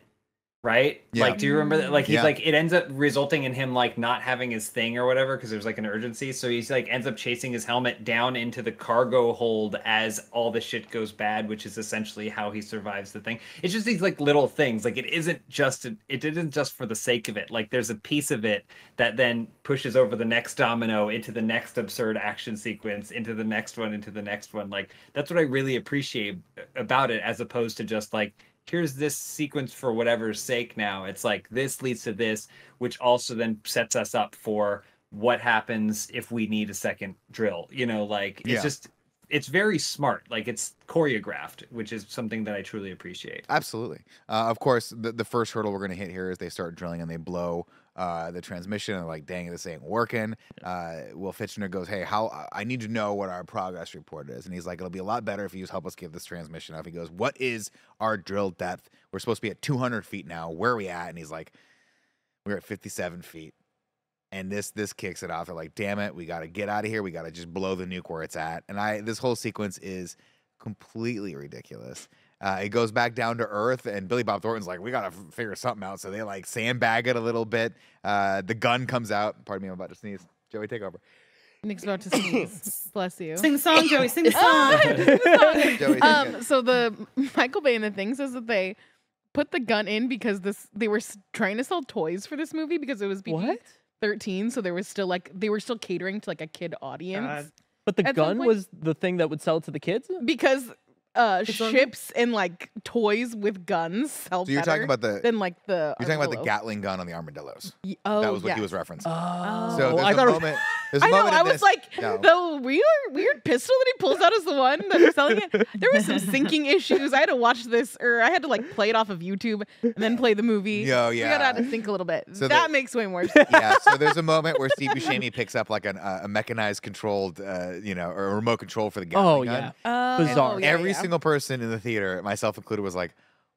Right? Yeah. Like, do you remember that? Like, he's like, it ends up resulting in him like not having his thing or whatever because there's like an urgency. So he's like ends up chasing his helmet down into the cargo hold as all the shit goes bad, which is essentially how he survives the thing. It's just these like little things. Like, it isn't just for the sake of it. Like, there's a piece of it that then pushes over the next domino into the next absurd action sequence, into the next one, into the next one. Like, that's what I really appreciate about it, as opposed to just like, here's this sequence for whatever's sake now. It's like this leads to this, which also then sets us up for what happens if we need a second drill. You know, like it's just, it's very smart. Like it's choreographed, which is something that I truly appreciate. Absolutely. Of course, the first hurdle we're going to hit here is they start drilling and they blow the transmission, and like, dang, this ain't working. Will Fitchner goes, hey, I need to know what our progress report is. And he's like, it'll be a lot better if you just help us get this transmission up. He goes, what is our drill depth? We're supposed to be at 200 feet now. Where are we at? And he's like, we're at 57 feet. And this kicks it off. They're like, damn it, we got to get out of here. We got to just blow the nuke where it's at. And this whole sequence is completely ridiculous. It goes back down to Earth, and Billy Bob Thornton's like, we got to figure something out. So they like sandbag it a little bit. The gun comes out. Pardon me, I'm about to sneeze. Joey, take over. Nick's about to sneeze. Bless you. Sing the song, Joey. Sing the song. Joey, so the Michael Bay and the thing says that they put the gun in because they were trying to sell toys for this movie because it was PG-13, so there was still like they were still catering to like a kid audience. But the gun was the thing that would sell to the kids? Because ships and like toys with guns sell you're talking about than like the. You're talking about the Gatling gun on the Armadillos. Oh, that was what he was referencing. Oh, so I thought I know. I was like, the weird pistol that he pulls out is the one that is selling it. There was some syncing issues. I had to watch this, or I had to like play it off of YouTube and then play the movie. Oh, yeah. So I got to sync a little bit. So that makes way more sense. Yeah. So there's a moment where Steve Buscemi picks up like a mechanized controlled, or a remote control for the Gatling gun. Bizarre. Every single person in the theater, myself included, was like,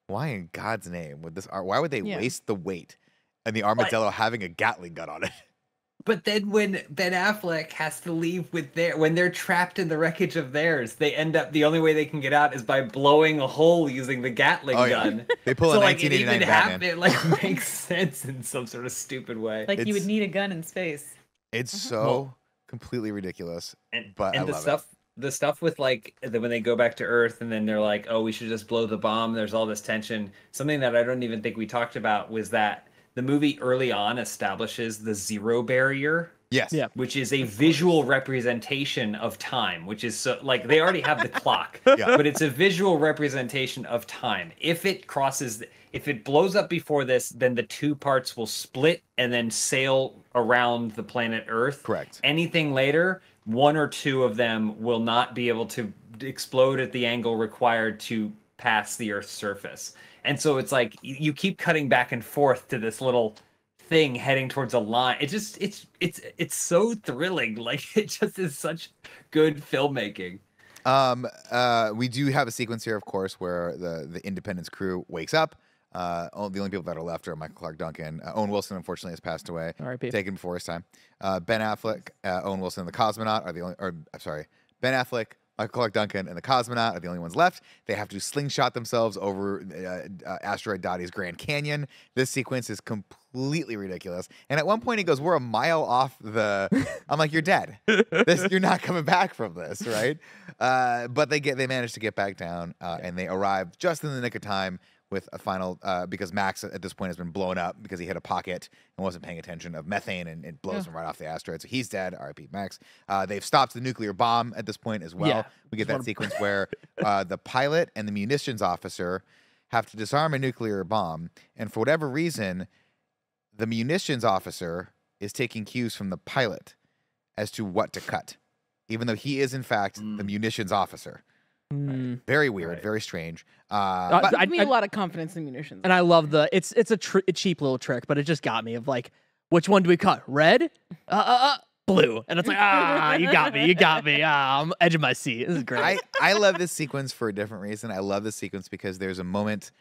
why in God's name would this? Why would they waste the weight and the armadillo having a Gatling gun on it? But then when Ben Affleck has to leave when they're trapped in the wreckage of theirs, they end up, the only way they can get out is by blowing a hole using the Gatling gun. They pull a 1989 Batman. It like makes sense in some sort of stupid way. Like you would need a gun in space. It's so completely ridiculous. And I the love stuff the stuff with like when they go back to Earth and then they're like, oh, we should just blow the bomb. There's all this tension. Something that I don't even think we talked about was that the movie early on establishes the zero barrier. Yes. Yeah. Which is a visual representation of time, which is so like they already have the clock, but it's a visual representation of time. If it crosses, if it blows up before this, then the two parts will split and then sail around the planet Earth. Correct. Anything later, one or two of them will not be able to explode at the angle required to pass the Earth's surface. And so it's like you keep cutting back and forth to this little thing heading towards a line. It just it's so thrilling. Like it just is such good filmmaking. We do have a sequence here, of course, where the Independence crew wakes up. The only people that are left are Michael Clark Duncan. Owen Wilson, unfortunately, has passed away. R.I.P. Taken before his time. Ben Affleck, Owen Wilson, and the cosmonaut are the only. Or I'm sorry, Ben Affleck, Michael Clark Duncan, and the cosmonaut are the only ones left. They have to slingshot themselves over asteroid Dottie's Grand Canyon. This sequence is completely ridiculous. And at one point, he goes, "We're a mile off the." I'm like, "You're dead. You're not coming back from this, right?" But they manage to get back down, and they arrive just in the nick of time with a final, because Max at this point has been blown up because he hit a pocket and wasn't paying attention of methane, and it blows him right off the asteroid. So he's dead. R.I.P. Max. They've stopped the nuclear bomb at this point as well. Yeah. We get that sequence where the pilot and the munitions officer have to disarm a nuclear bomb, and for whatever reason, the munitions officer is taking cues from the pilot as to what to cut, even though he is in fact the munitions officer. Right. Very weird, very strange. But give me a lot of confidence in munitions. And I love it's a cheap little trick, but it just got me of like, which one do we cut? Red? Blue. And it's like, you got me. I'm edging my seat. This is great. I love this sequence for a different reason. I love this sequence because there's a moment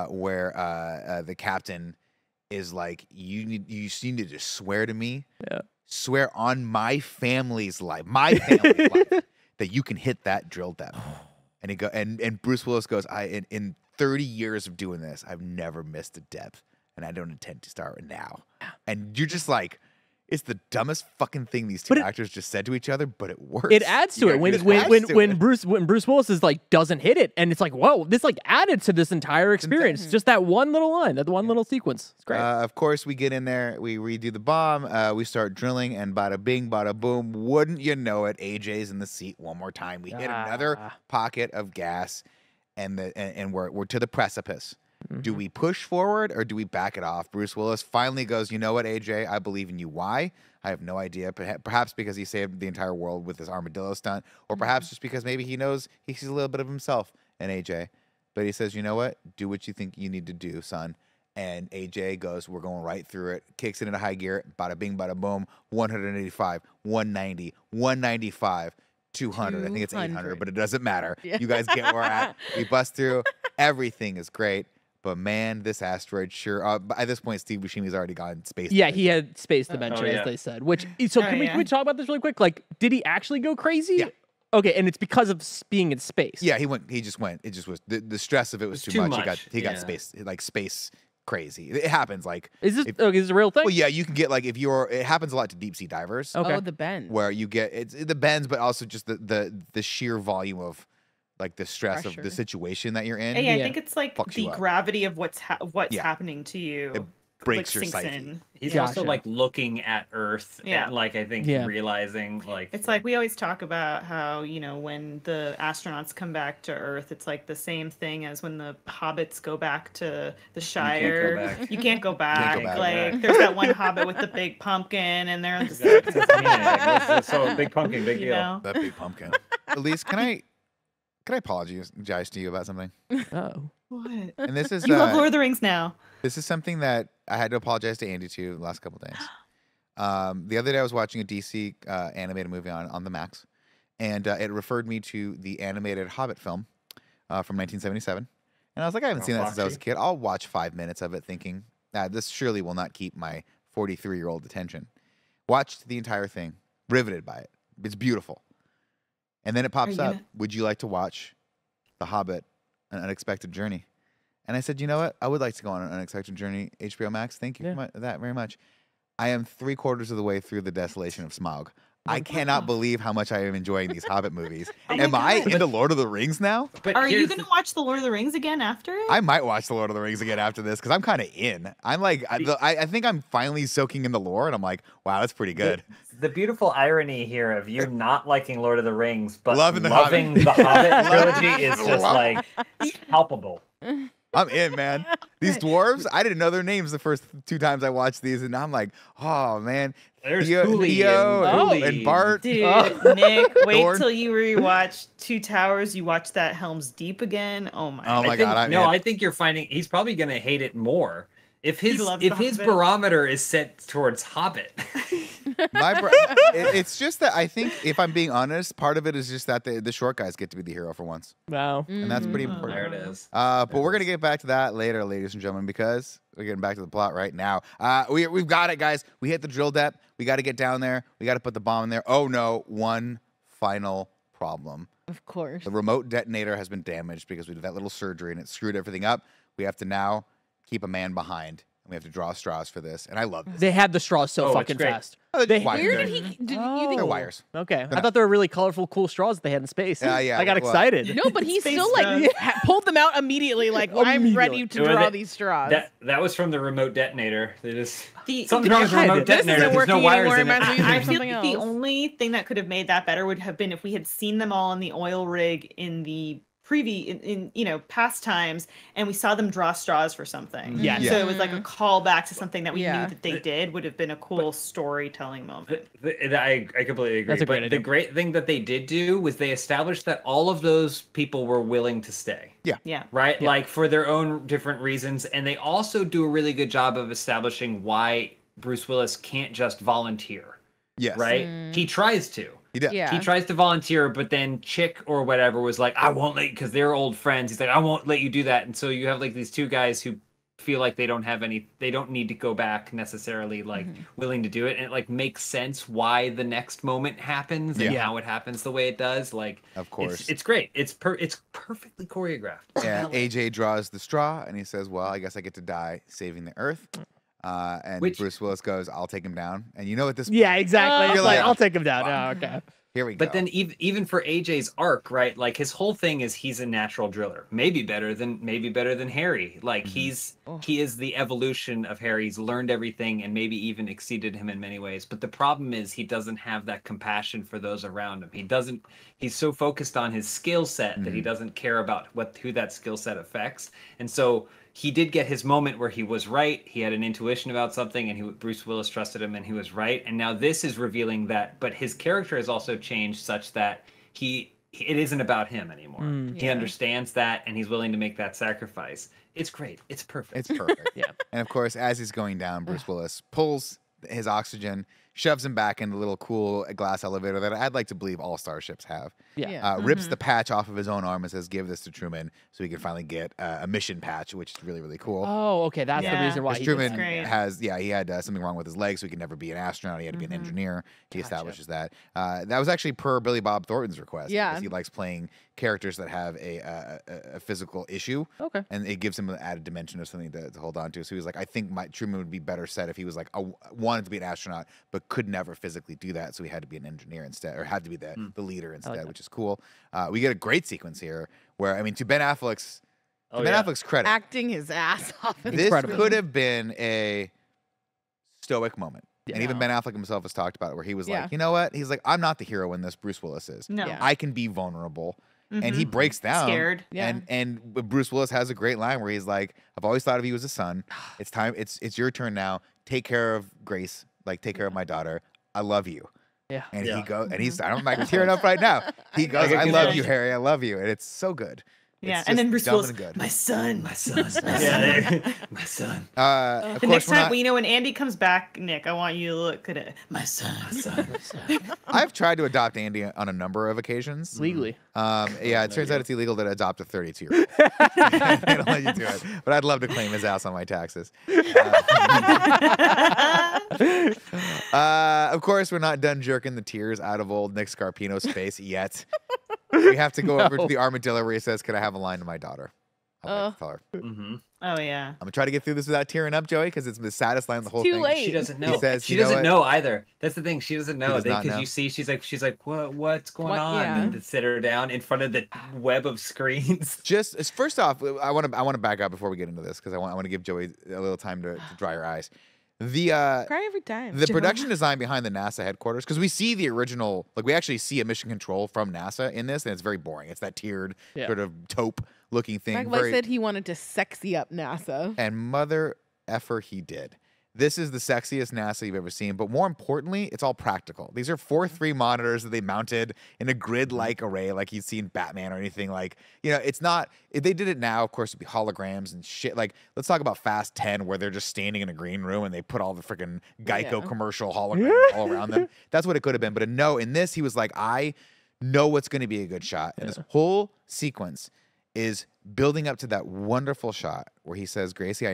where the captain is like, you need to just swear to me. Yeah. Swear on my family's life, that you can hit that drill depth. And Bruce Willis goes, in 30 years of doing this, I've never missed a depth, and I don't intend to start now. And you're just like, it's the dumbest fucking thing these two actors just said to each other, but it works. It adds to it when Bruce Willis is like doesn't hit it, and it's like, whoa, this like added to this entire experience. Just that one little line, that one little sequence. It's great. Of course, we get in there, we redo the bomb, we start drilling, and bada bing, bada boom. Wouldn't you know it? AJ's in the seat one more time. We hit another pocket of gas, and we're to the precipice. Mm-hmm. Do we push forward or do we back it off? Bruce Willis finally goes, you know what, AJ, I believe in you. Why? I have no idea. Perhaps because he saved the entire world with his armadillo stunt, or perhaps just because maybe he knows he sees a little bit of himself in AJ. But he says, you know what? Do what you think you need to do, son. And AJ goes, we're going right through it, kicks it into high gear, bada bing, bada boom, 185, 190, 195. 200. I think it's 800, but it doesn't matter. Yeah. You guys get where we're at. We bust through. Everything is great. But man, this asteroid sure. At this point, Steve Buscemi's already gone space. Yeah, he had space dementia, as they said. Which can we talk about this really quick? Like, did he actually go crazy? Yeah. Okay, and it's because of being in space. Yeah, he just went. It just was the stress of it was too much. He got space crazy. It happens. Like, is this a real thing? Well, yeah, you can get like it happens a lot to deep sea divers. Okay. Oh, the bends. Where you get the bends, but also just the sheer volume of like the stress of the situation that you're in. Yeah, I think it's like the gravity of what's happening to you. It breaks like, your psyche. In. He's also like looking at Earth and like I think realizing like it's like we always talk about how, you know, when the astronauts come back to Earth, it's like the same thing as when the hobbits go back to the Shire. You can't go back. Like there's that one hobbit with the big pumpkin and they're so big pumpkin, big deal. Know? That big pumpkin. Elyse, can I apologize to you about something? Oh. What? And this is you love Lord of the Rings now. This is something that I had to apologize to Andy to the last couple of days. The other day I was watching a DC animated movie on the Max, and it referred me to the animated Hobbit film from 1977. And I was like, I haven't seen that since I was a kid. I'll watch 5 minutes of it thinking, this surely will not keep my 43-year-old attention. Watched the entire thing, riveted by it. It's beautiful. And then it pops up, would you like to watch The Hobbit, An Unexpected Journey? And I said, you know what? I would like to go on an unexpected journey, HBO Max. Thank you for that very much. I am 3/4 of the way through The Desolation of Smaug. I cannot believe how much I am enjoying these Hobbit movies. Am I into Lord of the Rings now? But are you going to watch The Lord of the Rings again after it? I might watch The Lord of the Rings again after this because I'm kind of in. I'm like, I think I'm finally soaking in the lore, and I'm like, wow, that's pretty good. The beautiful irony here of you not liking Lord of the Rings, but loving the Hobbit trilogy is just like palpable. I'm in, man. These dwarves, I didn't know their names the first 2 times I watched these, and I'm like, oh man. There's Theo and Bart. Dude, Nick, wait till you rewatch Two Towers. You watch that Helm's Deep again. Oh my God. I think you're finding he's probably gonna hate it more. If his barometer is set towards Hobbit. It's just that I think, if I'm being honest, part of it is just that the short guys get to be the hero for once. Wow. And that's pretty important. There it is. But we're going to get back to that later, ladies and gentlemen, because we're getting back to the plot right now. We've got it, guys. We hit the drill depth. We got to get down there. We got to put the bomb in there. Oh, no. One final problem. Of course. The remote detonator has been damaged because we did that little surgery and it screwed everything up. We have to now keep a man behind. We have to draw straws for this, and I love this. They had the straws so fucking fast. Where did you think? They're wires. Okay, I thought they were really colorful, cool straws that they had in space. Yeah. I got excited. No, but he still pulled them out immediately. Like, I'm ready to draw these straws. That was from the remote detonator. They just something wrong with the remote detonator. There's no wires in it. I feel like the only thing that could have made that better would have been if we had seen them all in the oil rig in the in past times, and we saw them draw straws for something. Yeah. So it was like a callback to something that we knew that they did. Would have been a cool storytelling moment. I completely agree. That's a great idea. The great thing that they did do was they established that all of those people were willing to stay. Yeah. Right? Yeah. Like for their own different reasons. And they also do a really good job of establishing why Bruce Willis can't just volunteer. Yes. Right? He tries to. Yeah. He tries to volunteer, but then Chick or whatever was like, I won't let you, because they're old friends. He's like, I won't let you do that. And so you have like these 2 guys who feel like they don't need to go back necessarily, like willing to do it. And it like makes sense why the next moment happens and how it happens the way it does. Like, of course, it's great. It's perfectly choreographed. Yeah. AJ draws the straw and he says, well, I guess I get to die saving the Earth. And Bruce Willis goes, I'll take him down. And you know at this point, yeah, exactly. You're like, I'll take him down. Oh, okay. Here we go. But then even for AJ's arc, right? Like his whole thing is he's a natural driller. Maybe better than Harry. Like he is the evolution of Harry. He's learned everything and maybe even exceeded him in many ways. But the problem is he doesn't have that compassion for those around him. He's so focused on his skill set that he doesn't care about who that skill set affects. And so he did get his moment where he was right. He had an intuition about something, and Bruce Willis trusted him, and he was right. And now this is revealing that, but his character has also changed such that it isn't about him anymore. He understands that, and he's willing to make that sacrifice. It's great. It's perfect. It's perfect. Yeah. And of course, as he's going down, Bruce Willis pulls his oxygen, shoves him back in the little cool glass elevator that I'd like to believe all starships have. Yeah. Rips the patch off of his own arm and says, give this to Truman so he can finally get a mission patch, which is really, really cool. Oh, okay. That's the reason why Truman he had something wrong with his leg, so he could never be an astronaut. He had to be an engineer. He establishes that. That was actually per Billy Bob Thornton's request. Yeah. Because he likes playing characters that have a physical issue. Okay. And it gives him an added dimension of something to hold on to. So he was like, I think Truman would be better set if he was like, I wanted to be an astronaut, but could never physically do that. So he had to be an engineer instead, or had to be the leader instead, which is cool. We get a great sequence here where, I mean, to Ben Affleck's credit, acting his ass off. This could have been a stoic moment. Yeah. And even Ben Affleck himself has talked about it, where he was like, you know what? He's like, I'm not the hero in this. Bruce Willis is. No. I can be vulnerable. And he breaks down. Scared. And Bruce Willis has a great line where he's like, I've always thought of you as a son. It's time. It's your turn now. Take care of Grace. Like, take care of my daughter. I love you. Yeah. And he goes, and he's, I'm like tearing up right now. He goes, I love you, Harry. I love you. And it's so good. Yeah, and then Bruce Willis, my son. My son. The next time, when Andy comes back, Nick, I want you to look at it. My son. I've tried to adopt Andy on a number of occasions. Legally. It turns out it's illegal to adopt a 32-year-old. They don't let you do it. But I'd love to claim his ass on my taxes. Of course, we're not done jerking the tears out of old Nick Scarpino's face yet. We have to go over to the armadillo where he says, can I have a line to my daughter? I'd like to tell her. Oh yeah. I'm gonna try to get through this without tearing up, Joey, because it's the saddest line of the whole too thing. late. She doesn't know. Says, she doesn't what? know either. That's the thing. She doesn't know does not because know. you see, she's like, what's going on? Yeah. And to sit her down in front of the web of screens. Just first off, I want to back up before we get into this because I want to give Joey a little time to dry her eyes. Cry every time. The production design behind the NASA headquarters, because we see the original, like we actually see a mission control from NASA in this, and it's very boring. It's that tiered sort of taupe looking thing. Michael said he wanted to sexy up NASA. And mother effer he did. This is the sexiest NASA you've ever seen, but more importantly, it's all practical. These are 4:3 monitors that they mounted in a grid-like array, like you'd seen Batman or anything. Like, it's not. If they did it now, of course, it'd be holograms and shit. Like, let's talk about Fast 10, where they're just standing in a green room and they put all the freaking Geico commercial holograms all around them. That's what it could have been. But no, in this, he was like, I know what's going to be a good shot, and this whole sequence is building up to that wonderful shot where he says, Gracie,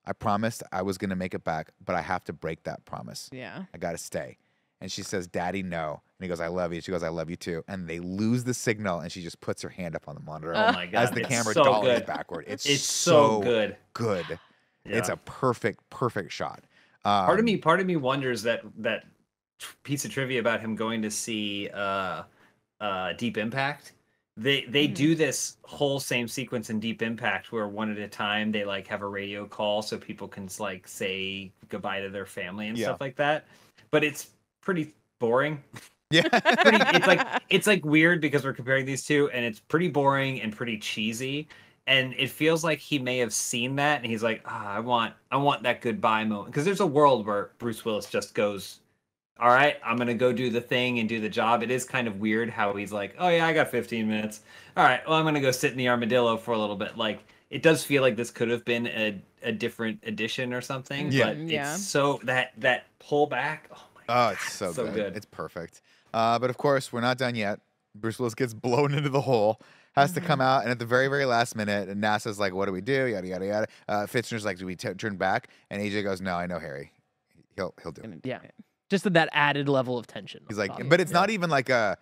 I promised I was going to make it back, but I have to break that promise. Yeah. I got to stay. And she says, Daddy, no. And he goes, I love you. She goes, I love you too. And they lose the signal, and she just puts her hand up on the monitor Oh my God. as the camera so dollies good. backward. It's so good. Good. Yeah. It's a perfect shot. Part of me wonders that piece of trivia about him going to see Deep Impact. They do this whole same sequence in Deep Impact where one at a time they like have a radio call so people can like say goodbye to their family and stuff like that. But it's pretty boring. Yeah. It's like weird because we're comparing these two, and it's pretty boring and pretty cheesy. And it feels like he may have seen that and he's like, I want that goodbye moment. Because there's a world where Bruce Willis just goes, all right, I'm going to go do the thing and do the job. It is kind of weird how he's like, oh yeah, I got 15 minutes. All right, well, I'm going to go sit in the armadillo for a little bit. Like, it does feel like this could have been a different edition or something. Yeah. But it's so, that pullback, oh my God. It's so good. It's perfect. But of course, we're not done yet. Bruce Willis gets blown into the hole, has to come out, and at the very, very last minute, and NASA's like, what do we do? Yada, yada, yada. Fitzner's like, do we turn back? And AJ goes, no, I know Harry. He'll do it. Yeah. Just that added level of tension. He's like, but it's not even like a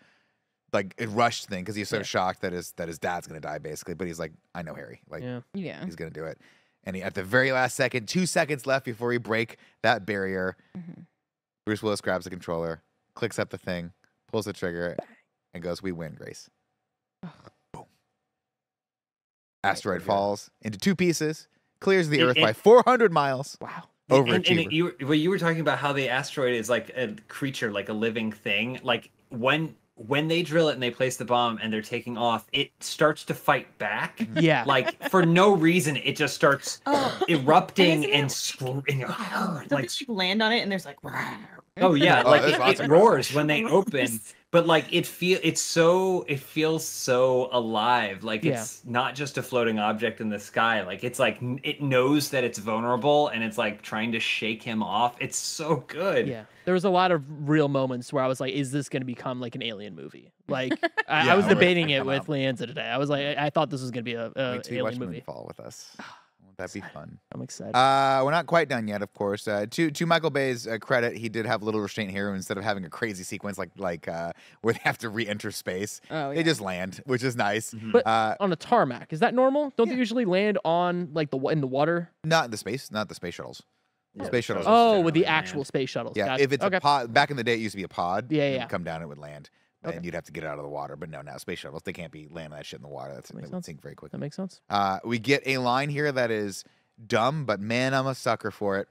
rushed thing because he's so shocked that his dad's gonna die basically. But he's like, I know Harry, like, he's gonna do it. And at the very last second, 2 seconds left before we break that barrier, Bruce Willis grabs the controller, clicks up the thing, pulls the trigger, and goes, "We win, Grace." Boom. Asteroid falls into 2 pieces, clears the Earth by 400 miles. Wow. And you were talking about how the asteroid is like a creature, like a living thing. Like when they drill it and they place the bomb and they're taking off, it starts to fight back. Yeah. Like for no reason, it just starts erupting and like land on it and there's like. Oh yeah, like it roars when they open. But like it feels so alive. Like it's not just a floating object in the sky. Like it's like it knows that it's vulnerable and it's like trying to shake him off. It's so good. Yeah. There was a lot of real moments where I was like, is this going to become like an alien movie? Like I was debating it with Leanza today. I was like, I thought this was going to be a alien movie. Fall with us. That'd be fun. I'm excited. We're not quite done yet, of course. To Michael Bay's credit, he did have a little restraint here. Instead of having a crazy sequence like where they have to re-enter space, they just land, which is nice. But on a tarmac, is that normal? Don't they usually land on like in the water? Not the space shuttles. Yeah. Space shuttles. Oh, with the actual space shuttles. Yeah, gotcha. if it's a pod, back in the day, it used to be a pod. Yeah, It'd come down, it would land. And you'd have to get it out of the water. But no, now space shuttles, they can't be landing that shit in the water. They would sink very quickly. That makes sense. We get a line here that is dumb, but man, I'm a sucker for it,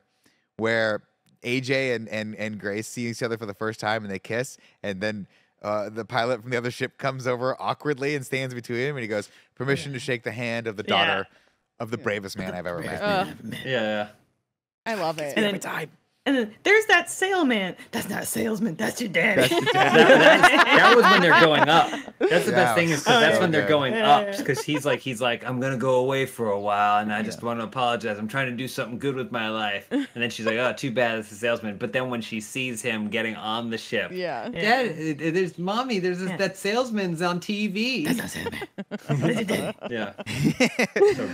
where AJ and Grace see each other for the first time and they kiss, and then the pilot from the other ship comes over awkwardly and stands between him, and he goes, "Permission to shake the hand of the daughter of the bravest man I've ever met." Yeah. I love it. And then time. And then there's that salesman. That's not a salesman. That's your daddy. That was when they're going up. That's the best thing is because that's when they're going up. Because he's like, I'm gonna go away for a while, and I just want to apologize. I'm trying to do something good with my life. And then she's like, oh, too bad, it's a salesman. But then when she sees him getting on the ship, Dad, there's mommy. There's that salesman's on TV. That's not salesman. Yeah.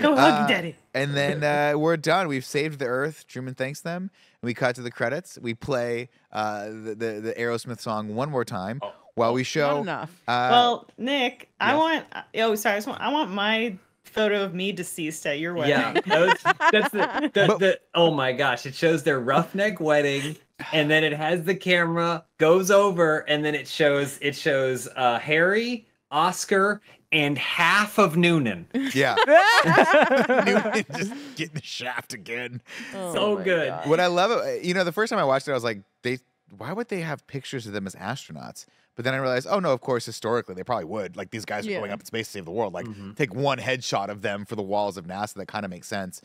Go hug your daddy. And then we're done. We've saved the Earth. Truman thanks them. We cut to the credits. We play the Aerosmith song one more time while we show. Not enough. Well, Nick, I want. I want my photo of me deceased at your wedding. Yeah, that's the oh my gosh! It shows their roughneck wedding, and then it has the camera goes over, and then it shows Harry, Oscar, and half of Noonan. Yeah, Noonan just getting the shaft again. So good. God. What I love, the first time I watched it, I was like, why would they have pictures of them as astronauts? But then I realized, oh no, of course, historically they probably would. Like these guys are going up in space to save the world. Like take one headshot of them for the walls of NASA. That kind of makes sense,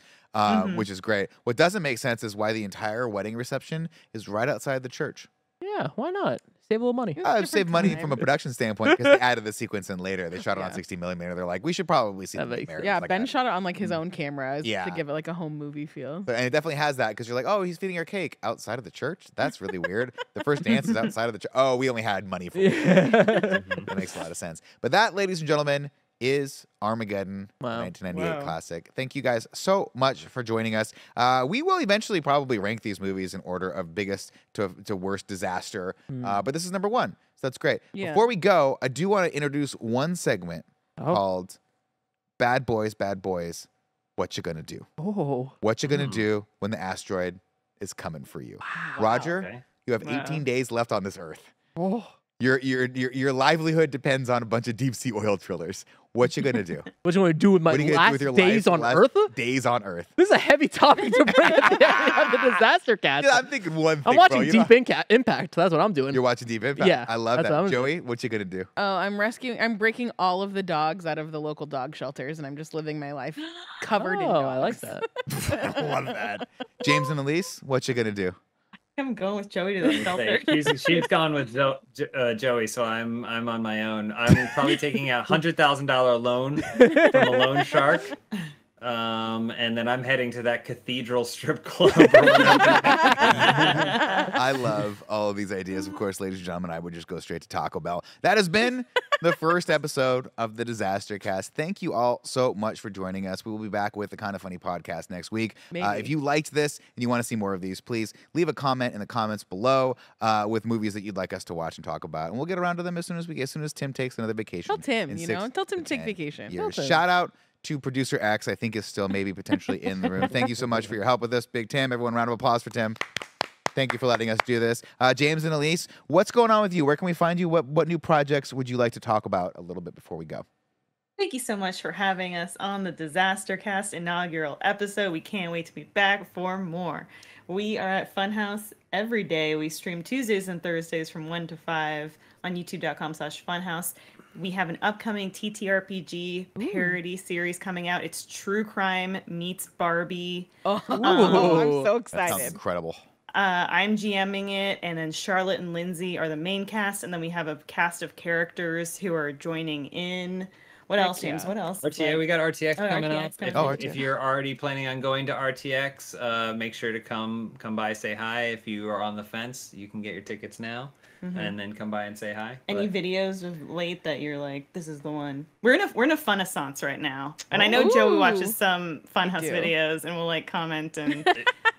which is great. What doesn't make sense is why the entire wedding reception is right outside the church. Yeah, why not? Save a little money. Save money from a production standpoint because they added the sequence in later. They shot it on 60 millimeter. They're like, we should probably see the Yeah, Ben shot it on like his own camera to give it like a home movie feel. And it definitely has that because you're like, oh, he's feeding our cake outside of the church. That's really weird. The first dance is outside of the church. Oh, we only had money for it. That makes a lot of sense. But that, ladies and gentlemen, is Armageddon, 1998 classic. Thank you guys so much for joining us. We will eventually probably rank these movies in order of biggest to worst disaster, but this is number 1, so that's great. Yeah. Before we go, I do want to introduce one segment called Bad Boys, What You Gonna Do? What you gonna do when the asteroid is coming for you? Roger, you have 18 days left on this Earth. Your livelihood depends on a bunch of deep sea oil drillers. What you gonna do? What you want to do with my last days on Earth? Days on Earth. This is a heavy topic to bring at the end of the DisasterCast. Yeah, I'm thinking one thing. I'm watching Deep Impact. That's what I'm doing. You're watching Deep Impact. Yeah, I love that. Joey, what you gonna do? Oh, I'm breaking all of the dogs out of the local dog shelters, and I'm just living my life covered in dogs. I like that. I love that. James and Elyse, what you gonna do? I'm going with Joey to the shelter. She's gone with Joey, so I'm on my own. I'm probably taking a $100,000 loan from a loan shark, and then I'm heading to that cathedral strip club. I love all of these ideas. Of course, ladies and gentlemen, I would just go straight to Taco Bell. That has been the first episode of the DisasterCast. Thank you all so much for joining us. We will be back with the KindaFunny podcast next week. If you liked this and you want to see more of these, please leave a comment in the comments below with movies that you'd like us to watch and talk about, and we'll get around to them as soon as Tim takes another vacation. Tell Tim, tell Tim to take vacation. Shout out to producer X, I think is still maybe potentially in the room. Thank you so much for your help with this, Big Tim. Everyone, round of applause for Tim. Thank you for letting us do this. James and Elyse, what's going on with you? Where can we find you? What new projects would you like to talk about a little bit before we go? Thank you so much for having us on the DisasterCast inaugural episode. We can't wait to be back for more. We are at Funhaus every day. We stream Tuesdays and Thursdays from 1 to 5 on youtube.com/Funhaus. We have an upcoming TTRPG parody series coming out. It's True Crime meets Barbie. I'm so excited. That sounds incredible. I'm GMing it, and then Charlotte and Lindsay are the main cast, and then we have a cast of characters who are joining in. What else, James? What else? RTX, we got RTX coming up. RTX. If you're already planning on going to RTX, make sure to come by, say hi. If you are on the fence, you can get your tickets now. And then come by and say hi. Any videos of late that you're like, this is the one? We're in a Funaissance right now, and I know Joey watches some Funhaus videos and will like comment and.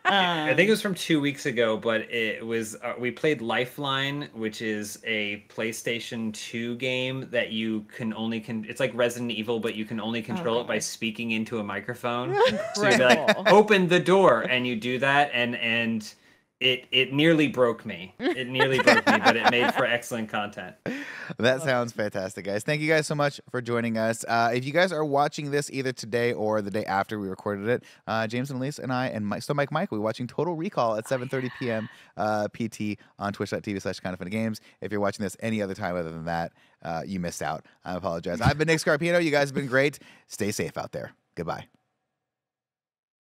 I think it was from 2 weeks ago, but it was we played Lifeline, which is a PlayStation 2 game that you can only it's like Resident Evil, but you can only control it by speaking into a microphone. So you'd be like, open the door, and you do that, and it nearly broke me. It nearly broke me, but it made for excellent content. That sounds fantastic, guys. Thank you guys so much for joining us. If you guys are watching this either today or the day after we recorded it, James and Elyse and I and Mike will be watching Total Recall at 7:30 p.m. PT on twitch.tv/KindaFunnyGames. If you're watching this any other time other than that, you missed out. I apologize. I've been Nick Scarpino. You guys have been great. Stay safe out there. Goodbye.